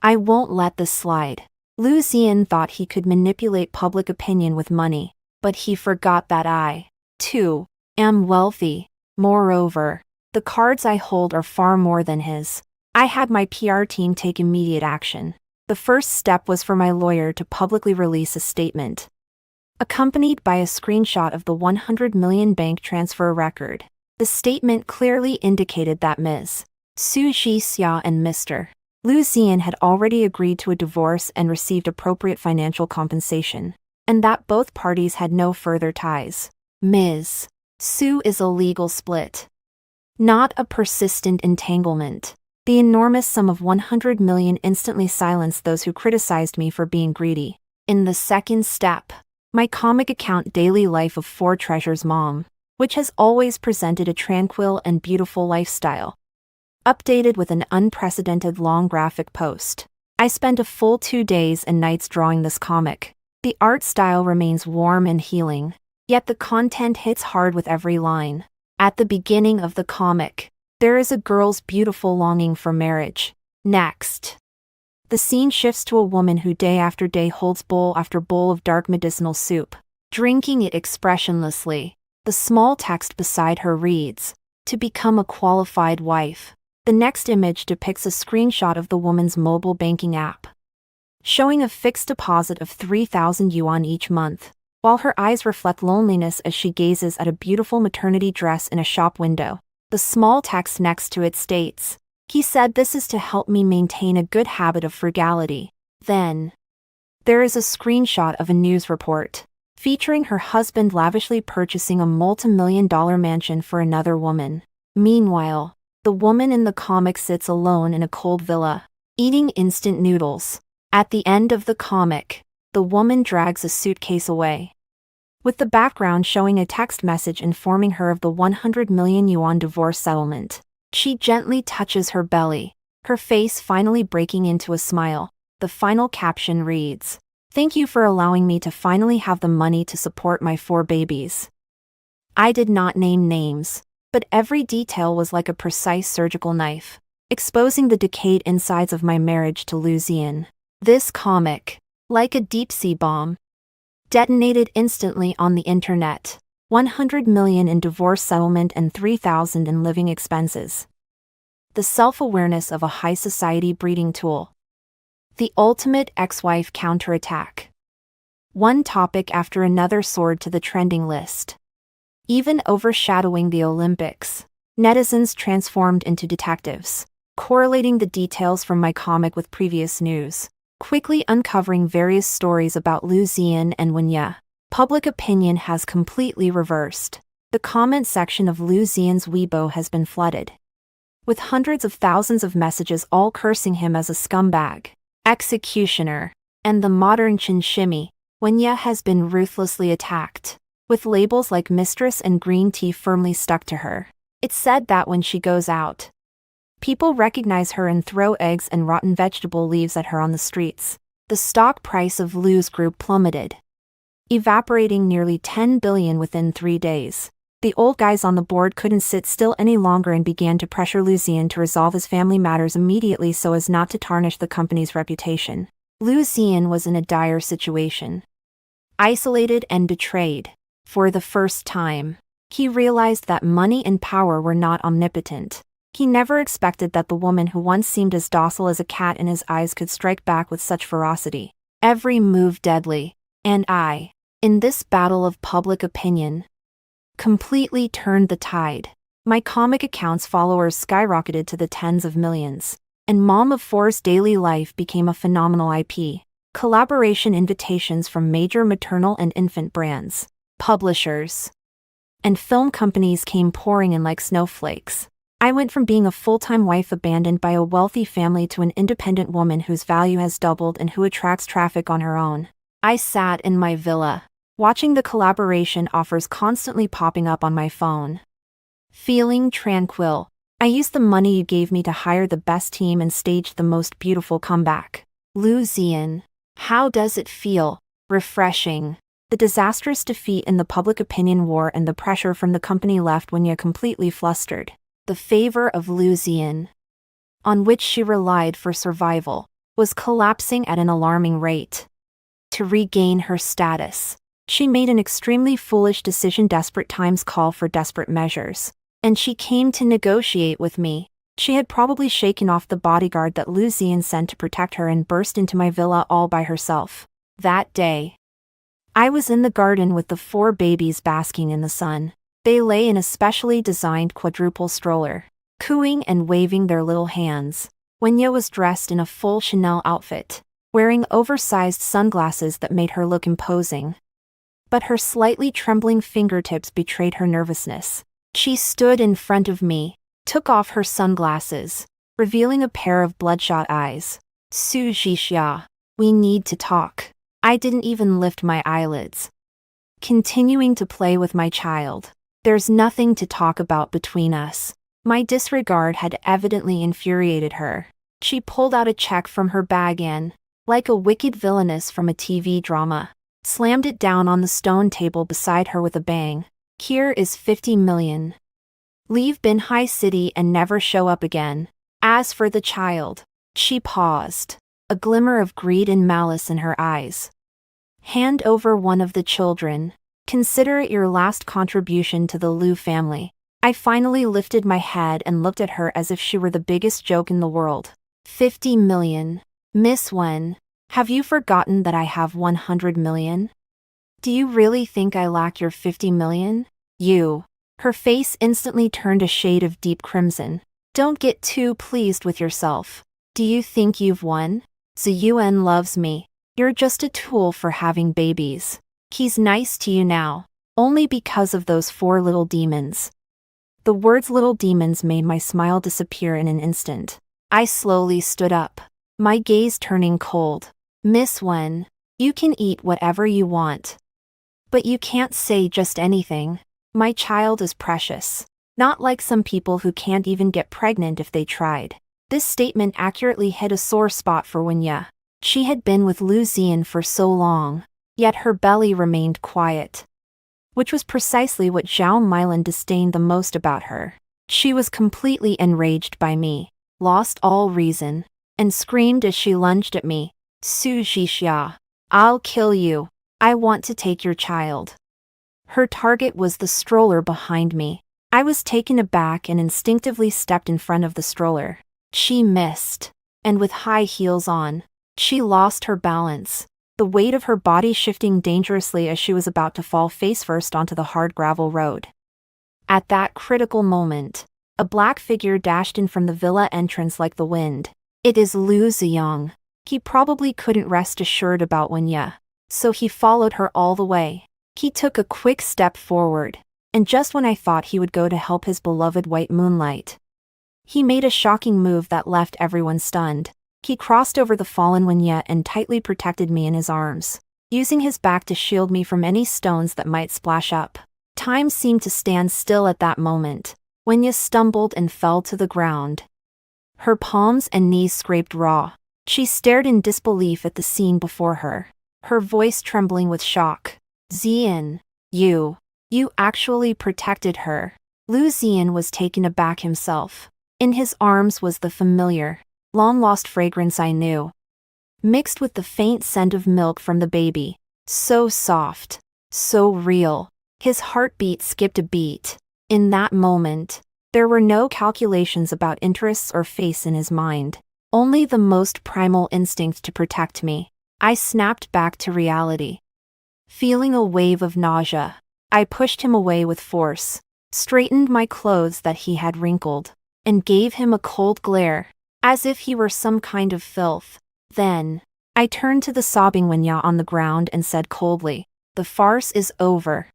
I won't let this slide. Lu Zian thought he could manipulate public opinion with money, but he forgot that I, too, am wealthy. Moreover, the cards I hold are far more than his. I had my PR team take immediate action. The first step was for my lawyer to publicly release a statement, accompanied by a screenshot of the 100 million bank transfer record. The statement clearly indicated that Ms. Su Xia and Mr. Lu Zian had already agreed to a divorce and received appropriate financial compensation, and that both parties had no further ties. Ms. Su is a legal split, not a persistent entanglement. The enormous sum of 100 million instantly silenced those who criticized me for being greedy. In the second step, my comic account Daily Life of 4 Treasures Mom, which has always presented a tranquil and beautiful lifestyle, updated with an unprecedented long graphic post. I spent a full 2 days and nights drawing this comic. The art style remains warm and healing, yet the content hits hard with every line. At the beginning of the comic, there is a girl's beautiful longing for marriage. Next, the scene shifts to a woman who day after day holds bowl after bowl of dark medicinal soup, drinking it expressionlessly. The small text beside her reads, "To become a qualified wife." The next image depicts a screenshot of the woman's mobile banking app, showing a fixed deposit of 3,000 yuan each month, while her eyes reflect loneliness as she gazes at a beautiful maternity dress in a shop window. The small text next to it states, "He said this is to help me maintain a good habit of frugality." Then, there is a screenshot of a news report, featuring her husband lavishly purchasing a multi-million-dollar mansion for another woman. Meanwhile, the woman in the comic sits alone in a cold villa, eating instant noodles. At the end of the comic, the woman drags a suitcase away, with the background showing a text message informing her of the 100 million yuan divorce settlement. She gently touches her belly, her face finally breaking into a smile. The final caption reads, "Thank you for allowing me to finally have the money to support my 4 babies." I did not name names, but every detail was like a precise surgical knife, exposing the decayed insides of my marriage to Lu Zian. This comic, like a deep-sea bomb, detonated instantly on the internet. 100 million in divorce settlement and 3,000 in living expenses. The self-awareness of a high society breeding tool. The ultimate ex-wife counterattack. One topic after another soared to the trending list, even overshadowing the Olympics. Netizens transformed into detectives, correlating the details from my comic with previous news, quickly uncovering various stories about Lu Zian and Wen Ye. Public opinion has completely reversed. The comment section of Liu Xian's Weibo has been flooded with hundreds of thousands of messages all cursing him as a scumbag, executioner, and the modern Chen Shimi. Wenya has been ruthlessly attacked, with labels like mistress and green tea firmly stuck to her. It's said that when she goes out, people recognize her and throw eggs and rotten vegetable leaves at her on the streets. The stock price of Liu's group plummeted, evaporating nearly 10 billion within 3 days. The old guys on the board couldn't sit still any longer and began to pressure Liu Xian to resolve his family matters immediately so as not to tarnish the company's reputation. Liu Xian was in a dire situation. Isolated and betrayed. For the first time, he realized that money and power were not omnipotent. He never expected that the woman who once seemed as docile as a cat in his eyes could strike back with such ferocity. Every move deadly. And in this battle of public opinion, completely turned the tide. My comic account's followers skyrocketed to the tens of millions, and Mom of Four's daily life became a phenomenal IP. Collaboration invitations from major maternal and infant brands, publishers, and film companies came pouring in like snowflakes. I went from being a full-time wife abandoned by a wealthy family to an independent woman whose value has doubled and who attracts traffic on her own. I sat in my villa, watching the collaboration offers constantly popping up on my phone. Feeling tranquil, I used the money you gave me to hire the best team and staged the most beautiful comeback. Liu Xian, how does it feel? Refreshing. The disastrous defeat in the public opinion war and the pressure from the company left Wenya completely flustered. The favor of Liu Xian, on which she relied for survival, was collapsing at an alarming rate. To regain her status, she made an extremely foolish decision. Desperate times call for desperate measures, and she came to negotiate with me. She had probably shaken off the bodyguard that Liu Xian sent to protect her and burst into my villa all by herself. That day, I was in the garden with the 4 babies basking in the sun. They lay in a specially designed quadruple stroller, cooing and waving their little hands. Wenya was dressed in a full Chanel outfit, wearing oversized sunglasses that made her look imposing. But her slightly trembling fingertips betrayed her nervousness. She stood in front of me, took off her sunglasses, revealing a pair of bloodshot eyes. Su Jixia, we need to talk. I didn't even lift my eyelids, continuing to play with my child. There's nothing to talk about between us. My disregard had evidently infuriated her. She pulled out a check from her bag and, like a wicked villainess from a TV drama, slammed it down on the stone table beside her with a bang. Here is 50 million. Leave Binhai City and never show up again. As for the child, she paused, a glimmer of greed and malice in her eyes. Hand over one of the children. Consider it your last contribution to the Liu family. I finally lifted my head and looked at her as if she were the biggest joke in the world. 50 million. Miss Wen, have you forgotten that I have 100 million? Do you really think I lack your 50 million? You. Her face instantly turned a shade of deep crimson. Don't get too pleased with yourself. Do you think you've won? Ziyuan loves me. You're just a tool for having babies. He's nice to you now, only because of those 4 little demons. The words little demons made my smile disappear in an instant. I slowly stood up, my gaze turning cold. Miss Wen, you can eat whatever you want, but you can't say just anything. My child is precious, not like some people who can't even get pregnant if they tried. This statement accurately hit a sore spot for Wenya. She had been with Liu Xian for so long, yet her belly remained quiet, which was precisely what Zhao Milan disdained the most about her. She was completely enraged by me, lost all reason, and screamed as she lunged at me. Su Jixia, I'll kill you. I want to take your child. Her target was the stroller behind me. I was taken aback and instinctively stepped in front of the stroller. She missed, and with high heels on, she lost her balance, the weight of her body shifting dangerously as she was about to fall face-first onto the hard gravel road. At that critical moment, a black figure dashed in from the villa entrance like the wind. It is Liu Ziyang. He probably couldn't rest assured about Wenya, so he followed her all the way. He took a quick step forward, and just when I thought he would go to help his beloved white moonlight, he made a shocking move that left everyone stunned. He crossed over the fallen Wenya and tightly protected me in his arms, using his back to shield me from any stones that might splash up. Time seemed to stand still at that moment. Wenya stumbled and fell to the ground. Her palms and knees scraped raw. She stared in disbelief at the scene before her, her voice trembling with shock. Xian, you actually protected her. Lu Xian was taken aback himself. In his arms was the familiar, long-lost fragrance I knew, mixed with the faint scent of milk from the baby. So soft, so real. His heartbeat skipped a beat. In that moment, there were no calculations about interests or face in his mind, only the most primal instinct to protect me. I snapped back to reality. Feeling a wave of nausea, I pushed him away with force, straightened my clothes that he had wrinkled, and gave him a cold glare, as if he were some kind of filth. Then, I turned to the sobbing Wenya on the ground and said coldly, "The farce is over.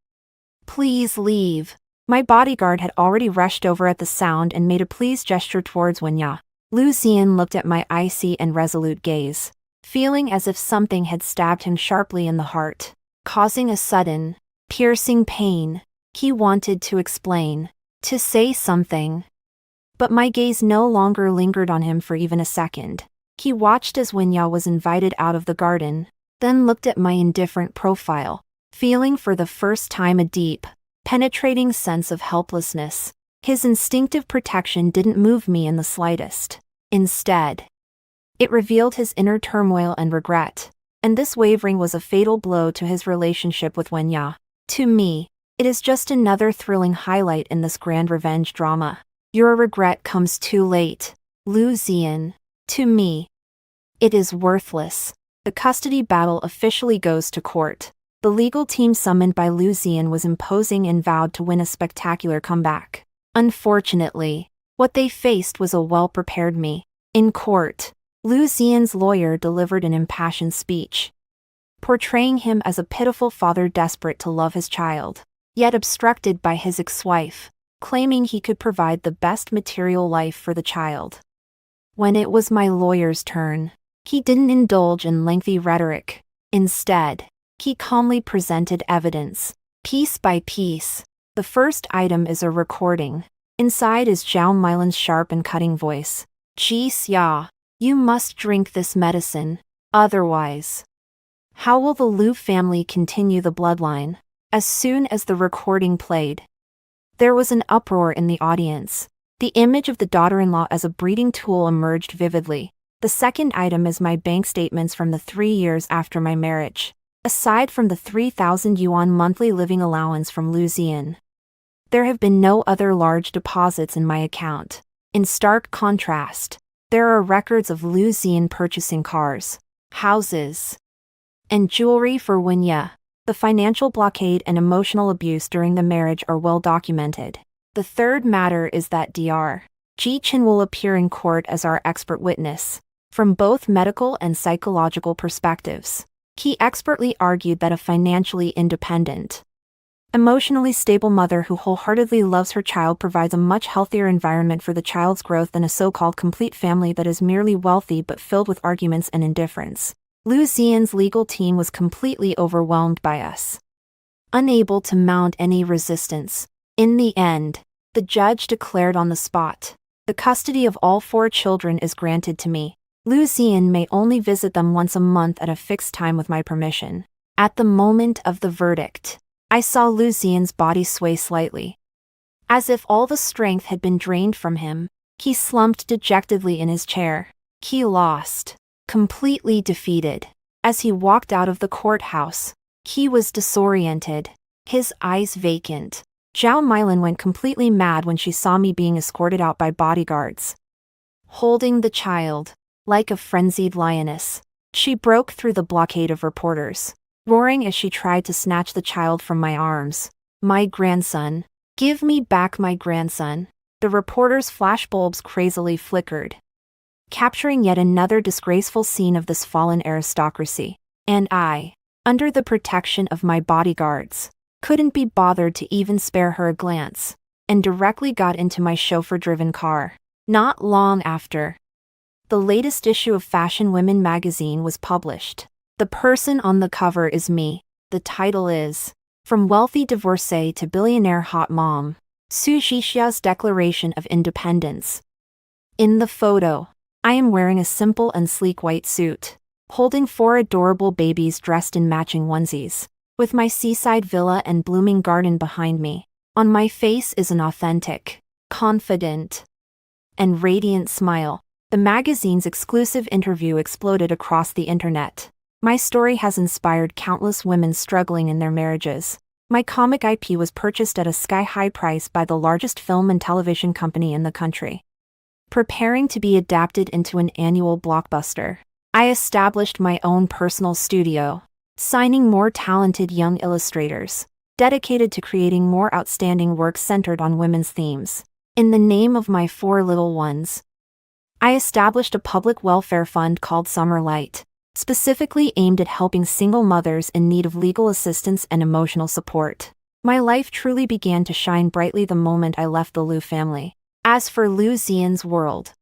Please leave." My bodyguard had already rushed over at the sound and made a please gesture towards Wenya. Lu Xian looked at my icy and resolute gaze, feeling as if something had stabbed him sharply in the heart, causing a sudden, piercing pain. He wanted to explain, to say something, but my gaze no longer lingered on him for even a second. He watched as Wenya was invited out of the garden, then looked at my indifferent profile, feeling for the first time a deep, penetrating sense of helplessness. His instinctive protection didn't move me in the slightest. Instead, it revealed his inner turmoil and regret, and this wavering was a fatal blow to his relationship with Wenya. To me, it is just another thrilling highlight in this grand revenge drama. Your regret comes too late, Lu Xian. To me, it is worthless. The custody battle officially goes to court. The legal team summoned by Lu Xian was imposing and vowed to win a spectacular comeback. Unfortunately, what they faced was a well-prepared me. In court, Lu Xian's lawyer delivered an impassioned speech, portraying him as a pitiful father desperate to love his child, yet obstructed by his ex-wife, claiming he could provide the best material life for the child. When it was my lawyer's turn, he didn't indulge in lengthy rhetoric. Instead, he calmly presented evidence, piece by piece. The first item is a recording. Inside is Zhao Milan's sharp and cutting voice. "Ji Xia, you must drink this medicine, otherwise. How will the Lu family continue the bloodline?" As soon as the recording played, there was an uproar in the audience. The image of the daughter-in-law as a breeding tool emerged vividly. The second item is my bank statements from the 3 years after my marriage. Aside from the 3,000 yuan monthly living allowance from Lu Xian, there have been no other large deposits in my account. In stark contrast, there are records of Lu Xian purchasing cars, houses, and jewelry for Wenya. The financial blockade and emotional abuse during the marriage are well documented. The third matter is that Dr. Ji Chen will appear in court as our expert witness, from both medical and psychological perspectives. He expertly argued that a financially independent, emotionally stable mother who wholeheartedly loves her child provides a much healthier environment for the child's growth than a so-called complete family that is merely wealthy but filled with arguments and indifference. Lu Xian's legal team was completely overwhelmed by us, unable to mount any resistance. In the end, the judge declared on the spot, "The custody of all 4 children is granted to me. Lu Xian may only visit them once a month at a fixed time with my permission." At the moment of the verdict, I saw Lu Xian's body sway slightly. As if all the strength had been drained from him, he slumped dejectedly in his chair. He lost. Completely defeated. As he walked out of the courthouse, he was disoriented, his eyes vacant. Zhao Milan went completely mad when she saw me being escorted out by bodyguards. Holding the child, like a frenzied lioness, she broke through the blockade of reporters, roaring as she tried to snatch the child from my arms. "My grandson. Give me back my grandson." The reporters' flashbulbs crazily flickered, capturing yet another disgraceful scene of this fallen aristocracy. And I under the protection of my bodyguards. Couldn't be bothered to even spare her a glance, and directly got into my chauffeur-driven car. Not long after, the latest issue of Fashion Women magazine was published. The person on the cover is me. The title is, From Wealthy Divorcee to Billionaire Hot Mom, Su Zhixia's Declaration of Independence. In the photo, I am wearing a simple and sleek white suit, holding 4 adorable babies dressed in matching onesies, with my seaside villa and blooming garden behind me. On my face is an authentic, confident, and radiant smile. The magazine's exclusive interview exploded across the internet. My story has inspired countless women struggling in their marriages. My comic IP was purchased at a sky-high price by the largest film and television company in the country, preparing to be adapted into an annual blockbuster. I established my own personal studio, signing more talented young illustrators, dedicated to creating more outstanding work centered on women's themes. In the name of my 4 little ones, I established a public welfare fund called Summer Light, specifically aimed at helping single mothers in need of legal assistance and emotional support. My life truly began to shine brightly the moment I left the Liu family. As for Liu Xian's world,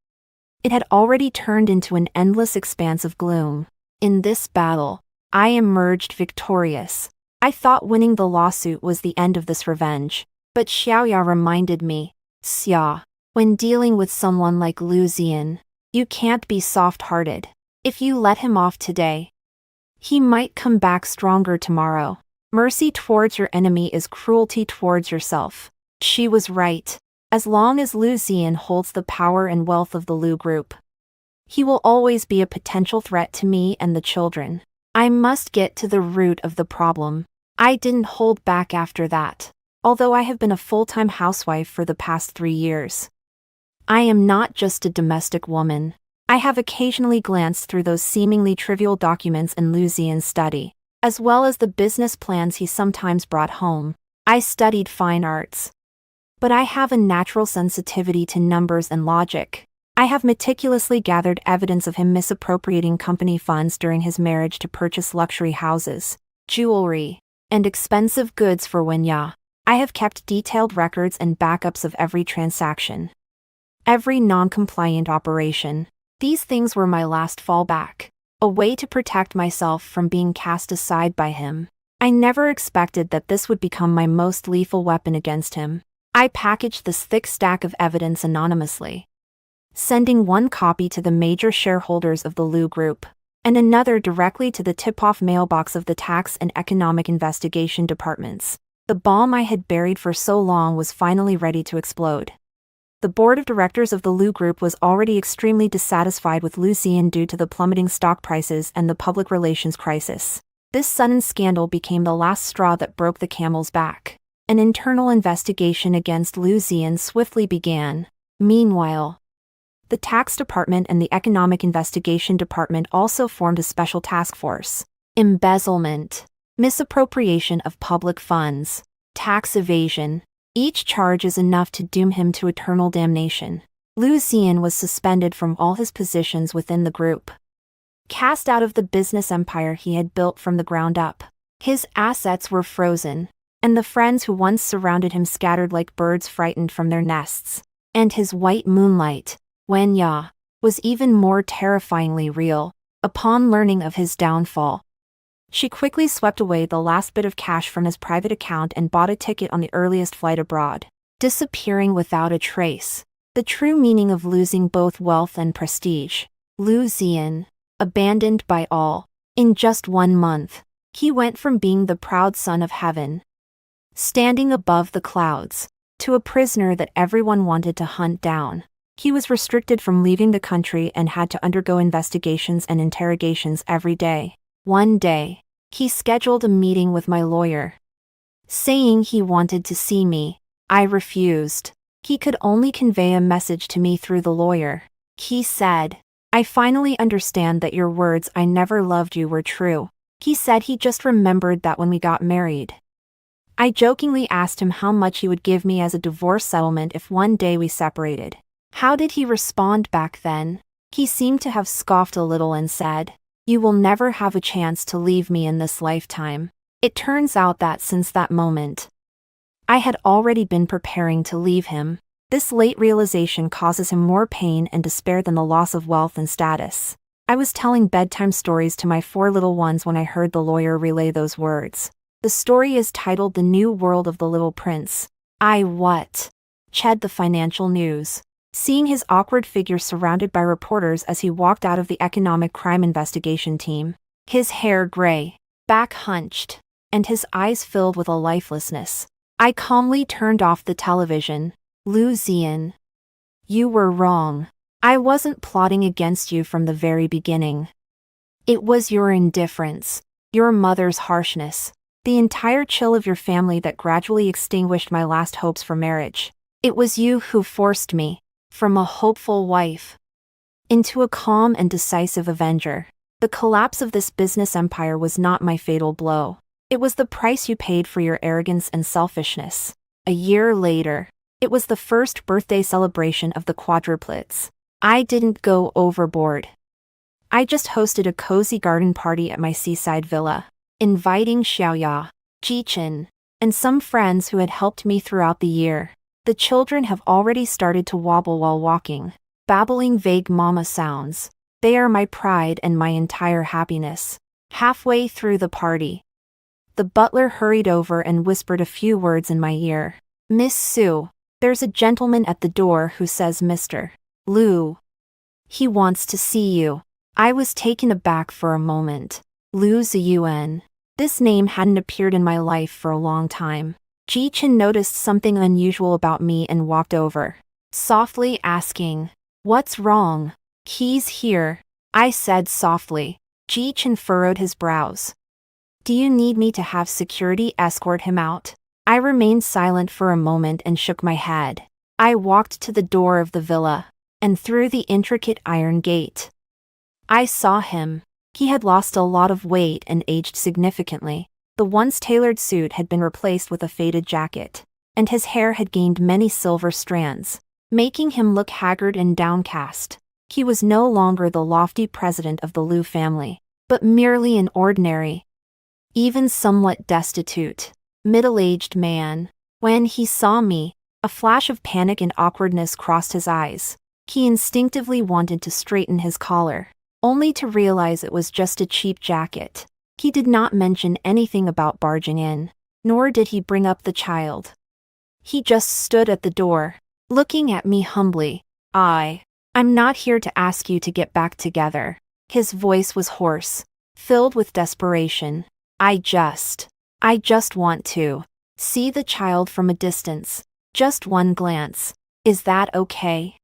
it had already turned into an endless expanse of gloom. In this battle, I emerged victorious. I thought winning the lawsuit was the end of this revenge, but Xiaoya reminded me, Xia, when dealing with someone like Liu Xian, you can't be soft-hearted. If you let him off today, he might come back stronger tomorrow. Mercy towards your enemy is cruelty towards yourself. She was right. As long as Liu Xian holds the power and wealth of the Liu Group, he will always be a potential threat to me and the children. I must get to the root of the problem. I didn't hold back after that. Although I have been a full-time housewife for the past 3 years, I am not just a domestic woman. I have occasionally glanced through those seemingly trivial documents in Liu Xian's study, as well as the business plans he sometimes brought home. I studied fine arts, but I have a natural sensitivity to numbers and logic. I have meticulously gathered evidence of him misappropriating company funds during his marriage to purchase luxury houses, jewelry, and expensive goods for Wenya. I have kept detailed records and backups of every transaction, every non-compliant operation. These things were my last fallback, a way to protect myself from being cast aside by him. I never expected that this would become my most lethal weapon against him. I packaged this thick stack of evidence anonymously, sending one copy to the major shareholders of the Liu Group, and another directly to the tip-off mailbox of the tax and economic investigation departments. The bomb I had buried for so long was finally ready to explode. The board of directors of the Liu Group was already extremely dissatisfied with Liu Xian due to the plummeting stock prices and the public relations crisis. This sudden scandal became the last straw that broke the camel's back. An internal investigation against Liu Xian swiftly began. Meanwhile, the tax department and the economic investigation department also formed a special task force. Embezzlement, misappropriation of public funds, tax evasion. Each charge is enough to doom him to eternal damnation. Liu Xian was suspended from all his positions within the group, cast out of the business empire he had built from the ground up. His assets were frozen, and the friends who once surrounded him scattered like birds frightened from their nests. And his white moonlight, Wenya, was even more terrifyingly real. Upon learning of his downfall, she quickly swept away the last bit of cash from his private account and bought a ticket on the earliest flight abroad, disappearing without a trace. The true meaning of losing both wealth and prestige. Liu Xian, abandoned by all. In just 1 month, he went from being the proud son of heaven, standing above the clouds, to a prisoner that everyone wanted to hunt down. He was restricted from leaving the country and had to undergo investigations and interrogations every day. One day, he scheduled a meeting with my lawyer, saying he wanted to see me. I refused. He could only convey a message to me through the lawyer. He said, "I finally understand that your words 'I never loved you' were true." He said he just remembered that when we got married. I jokingly asked him how much he would give me as a divorce settlement if one day we separated. How did he respond back then? He seemed to have scoffed a little and said, You will never have a chance to leave me in this lifetime. It turns out that since that moment, I had already been preparing to leave him. This late realization causes him more pain and despair than the loss of wealth and status. I was telling bedtime stories to my 4 little ones when I heard the lawyer relay those words. The story is titled The New World of the Little Prince. Ched the financial news. Seeing his awkward figure surrounded by reporters as he walked out of the economic crime investigation team. His hair gray, back hunched, and his eyes filled with a lifelessness. I calmly turned off the television. Lu Zian. You were wrong. I wasn't plotting against you from the very beginning. It was your indifference, your mother's harshness, the entire chill of your family that gradually extinguished my last hopes for marriage. It was you who forced me, from a hopeful wife, into a calm and decisive avenger. The collapse of this business empire was not my fatal blow. It was the price you paid for your arrogance and selfishness. A year later, it was the first birthday celebration of the quadruplets. I didn't go overboard. I just hosted a cozy garden party at my seaside villa, inviting Xiaoya, Jichen, and some friends who had helped me throughout the year. The children have already started to wobble while walking, babbling vague mama sounds. They are my pride and my entire happiness. Halfway through the party, the butler hurried over and whispered a few words in my ear. Miss Su, there's a gentleman at the door who says Mr. Lu. He wants to see you. I was taken aback for a moment. Lu Ziyuan. This name hadn't appeared in my life for a long time. Ji Chen noticed something unusual about me and walked over, softly asking, "What's wrong?" "He's here," I said softly. Ji Chen furrowed his brows. "Do you need me to have security escort him out?" I remained silent for a moment and shook my head. I walked to the door of the villa, and through the intricate iron gate. I saw him. He had lost a lot of weight and aged significantly. The once tailored suit had been replaced with a faded jacket, and his hair had gained many silver strands, making him look haggard and downcast. He was no longer the lofty president of the Lu family, but merely an ordinary, even somewhat destitute, middle-aged man. When he saw me, a flash of panic and awkwardness crossed his eyes. He instinctively wanted to straighten his collar, only to realize it was just a cheap jacket. He did not mention anything about barging in, nor did he bring up the child. He just stood at the door, looking at me humbly. I'm not here to ask you to get back together." His voice was hoarse, filled with desperation. I just want to see the child from a distance. Just one glance. Is that okay?"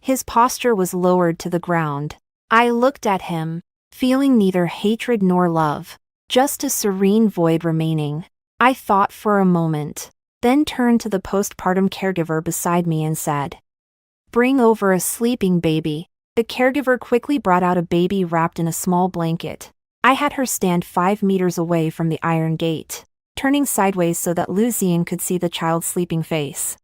His posture was lowered to the ground. I looked at him, feeling neither hatred nor love, just a serene void remaining. I thought for a moment, then turned to the postpartum caregiver beside me and said, "Bring over a sleeping baby." The caregiver quickly brought out a baby wrapped in a small blanket. I had her stand 5 meters away from the iron gate, turning sideways so that Lu Zian could see the child's sleeping face.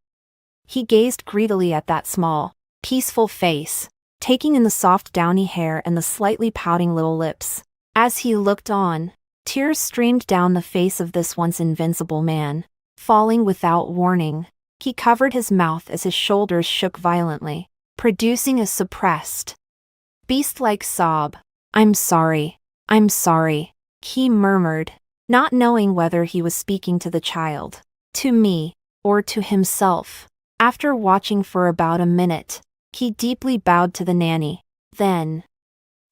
He gazed greedily at that small, peaceful face, taking in the soft downy hair and the slightly pouting little lips. As he looked on, tears streamed down the face of this once invincible man, falling without warning. He covered his mouth as his shoulders shook violently, producing a suppressed, beast-like sob. I'm sorry," he murmured, not knowing whether he was speaking to the child, to me, or to himself. After watching for about a minute, he deeply bowed to the nanny. Then,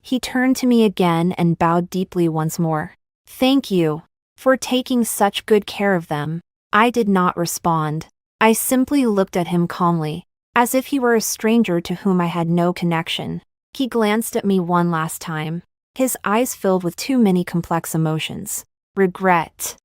he turned to me again and bowed deeply once more. "Thank you for taking such good care of them." I did not respond. I simply looked at him calmly, as if he were a stranger to whom I had no connection. He glanced at me one last time, his eyes filled with too many complex emotions: regret,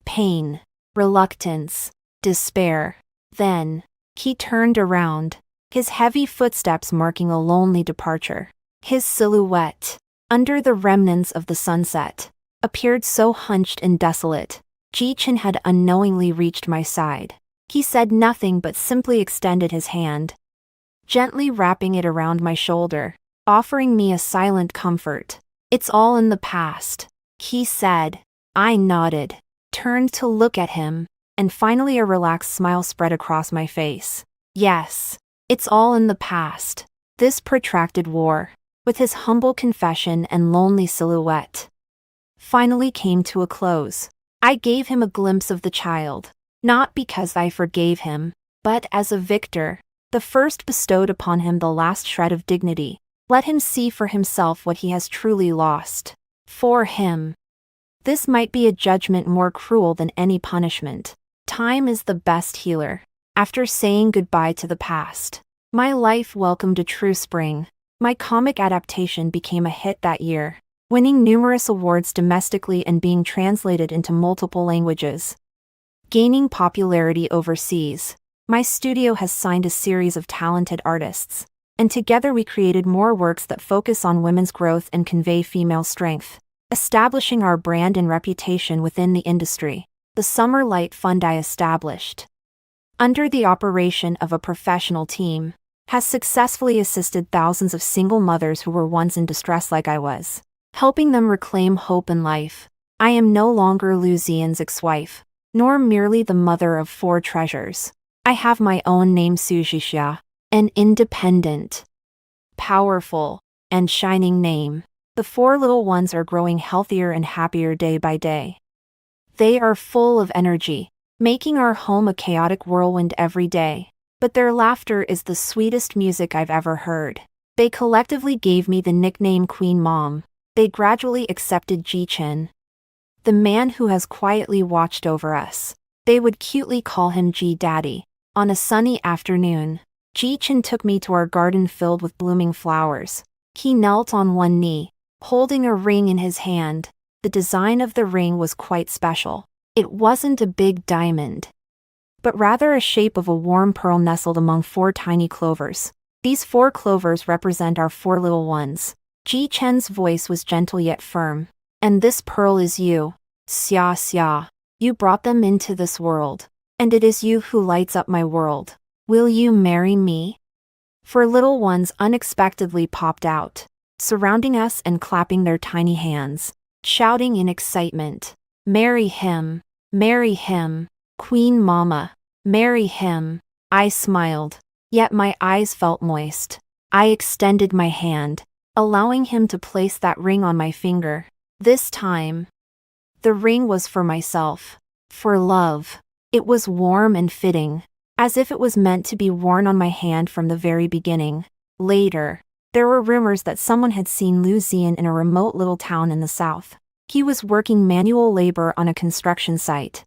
pain, reluctance, despair. Then, he turned around, his heavy footsteps marking a lonely departure. His silhouette, under the remnants of the sunset, appeared so hunched and desolate. Ji Chen had unknowingly reached my side. He said nothing but simply extended his hand, gently wrapping it around my shoulder, offering me a silent comfort. It's all in the past, he said. I nodded, turned to look at him, and finally a relaxed smile spread across my face. Yes, it's all in the past. This protracted war, with his humble confession and lonely silhouette, finally came to a close. I gave him a glimpse of the child, not because I forgave him, but as a victor, the first bestowed upon him the last shred of dignity. Let him see for himself what he has truly lost. For him, this might be a judgment more cruel than any punishment. Time is the best healer. After saying goodbye to the past, my life welcomed a true spring. My comic adaptation became a hit that year, winning numerous awards domestically and being translated into multiple languages. Gaining popularity overseas, my studio has signed a series of talented artists, and together we created more works that focus on women's growth and convey female strength, establishing our brand and reputation within the industry. The Summer Light Fund I established, under the operation of a professional team, has successfully assisted thousands of single mothers who were once in distress like I was, helping them reclaim hope in life. I am no longer Lu Zian's ex-wife, nor merely the mother of 4 treasures. I have my own name, Sujisha, an independent, powerful, and shining name. The 4 little ones are growing healthier and happier day by day. They are full of energy, making our home a chaotic whirlwind every day. But their laughter is the sweetest music I've ever heard. They collectively gave me the nickname Queen Mom. They gradually accepted Ji-Chen, the man who has quietly watched over us. They would cutely call him Ji-Daddy. On a sunny afternoon, Ji-Chen took me to our garden filled with blooming flowers. He knelt on one knee, holding a ring in his hand. The design of the ring was quite special. It wasn't a big diamond, but rather a shape of a warm pearl nestled among 4 tiny clovers. These 4 clovers represent our 4 little ones. Ji-Chen's voice was gentle yet firm. And this pearl is you, Xia Xia. You brought them into this world, and it is you who lights up my world. Will you marry me? 4 little ones unexpectedly popped out, surrounding us and clapping their tiny hands, shouting in excitement. Marry him, Queen Mama, marry him. I smiled, yet my eyes felt moist. I extended my hand, allowing him to place that ring on my finger. This time, the ring was for myself, for love. It was warm and fitting, as if it was meant to be worn on my hand from the very beginning. Later, there were rumors that someone had seen Lu Zian in a remote little town in the south. He was working manual labor on a construction site,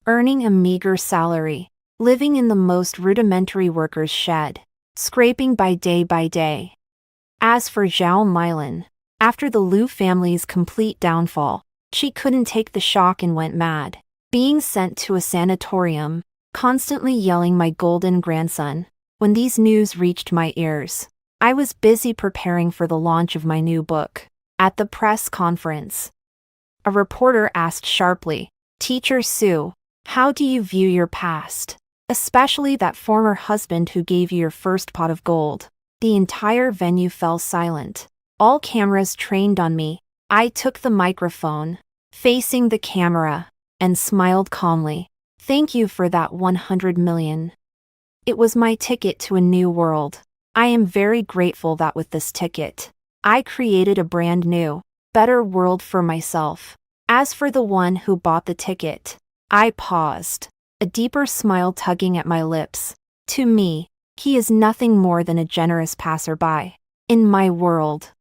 earning a meager salary, living in the most rudimentary worker's shed, scraping by day. As for Zhao Mylin, after the Lu family's complete downfall, she couldn't take the shock and went mad, being sent to a sanatorium, constantly yelling my golden grandson. When these news reached my ears, I was busy preparing for the launch of my new book. At the press conference, a reporter asked sharply, Teacher Sue, how do you view your past, especially that former husband who gave you your first pot of gold? The entire venue fell silent. All cameras trained on me. I took the microphone, facing the camera, and smiled calmly. Thank you for that 100 million. It was my ticket to a new world. I am very grateful that with this ticket, I created a brand new, better world for myself. As for the one who bought the ticket, I paused, a deeper smile tugging at my lips. To me, he is nothing more than a generous passerby. In my world,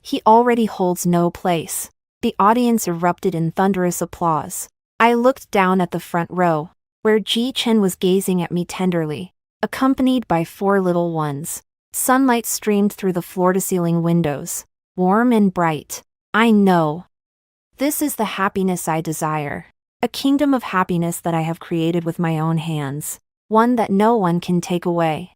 he already holds no place. The audience erupted in thunderous applause. I looked down at the front row, where Ji-Chen was gazing at me tenderly, accompanied by 4 little ones. Sunlight streamed through the floor-to-ceiling windows, warm and bright. I know. This is the happiness I desire. A kingdom of happiness that I have created with my own hands. One that no one can take away.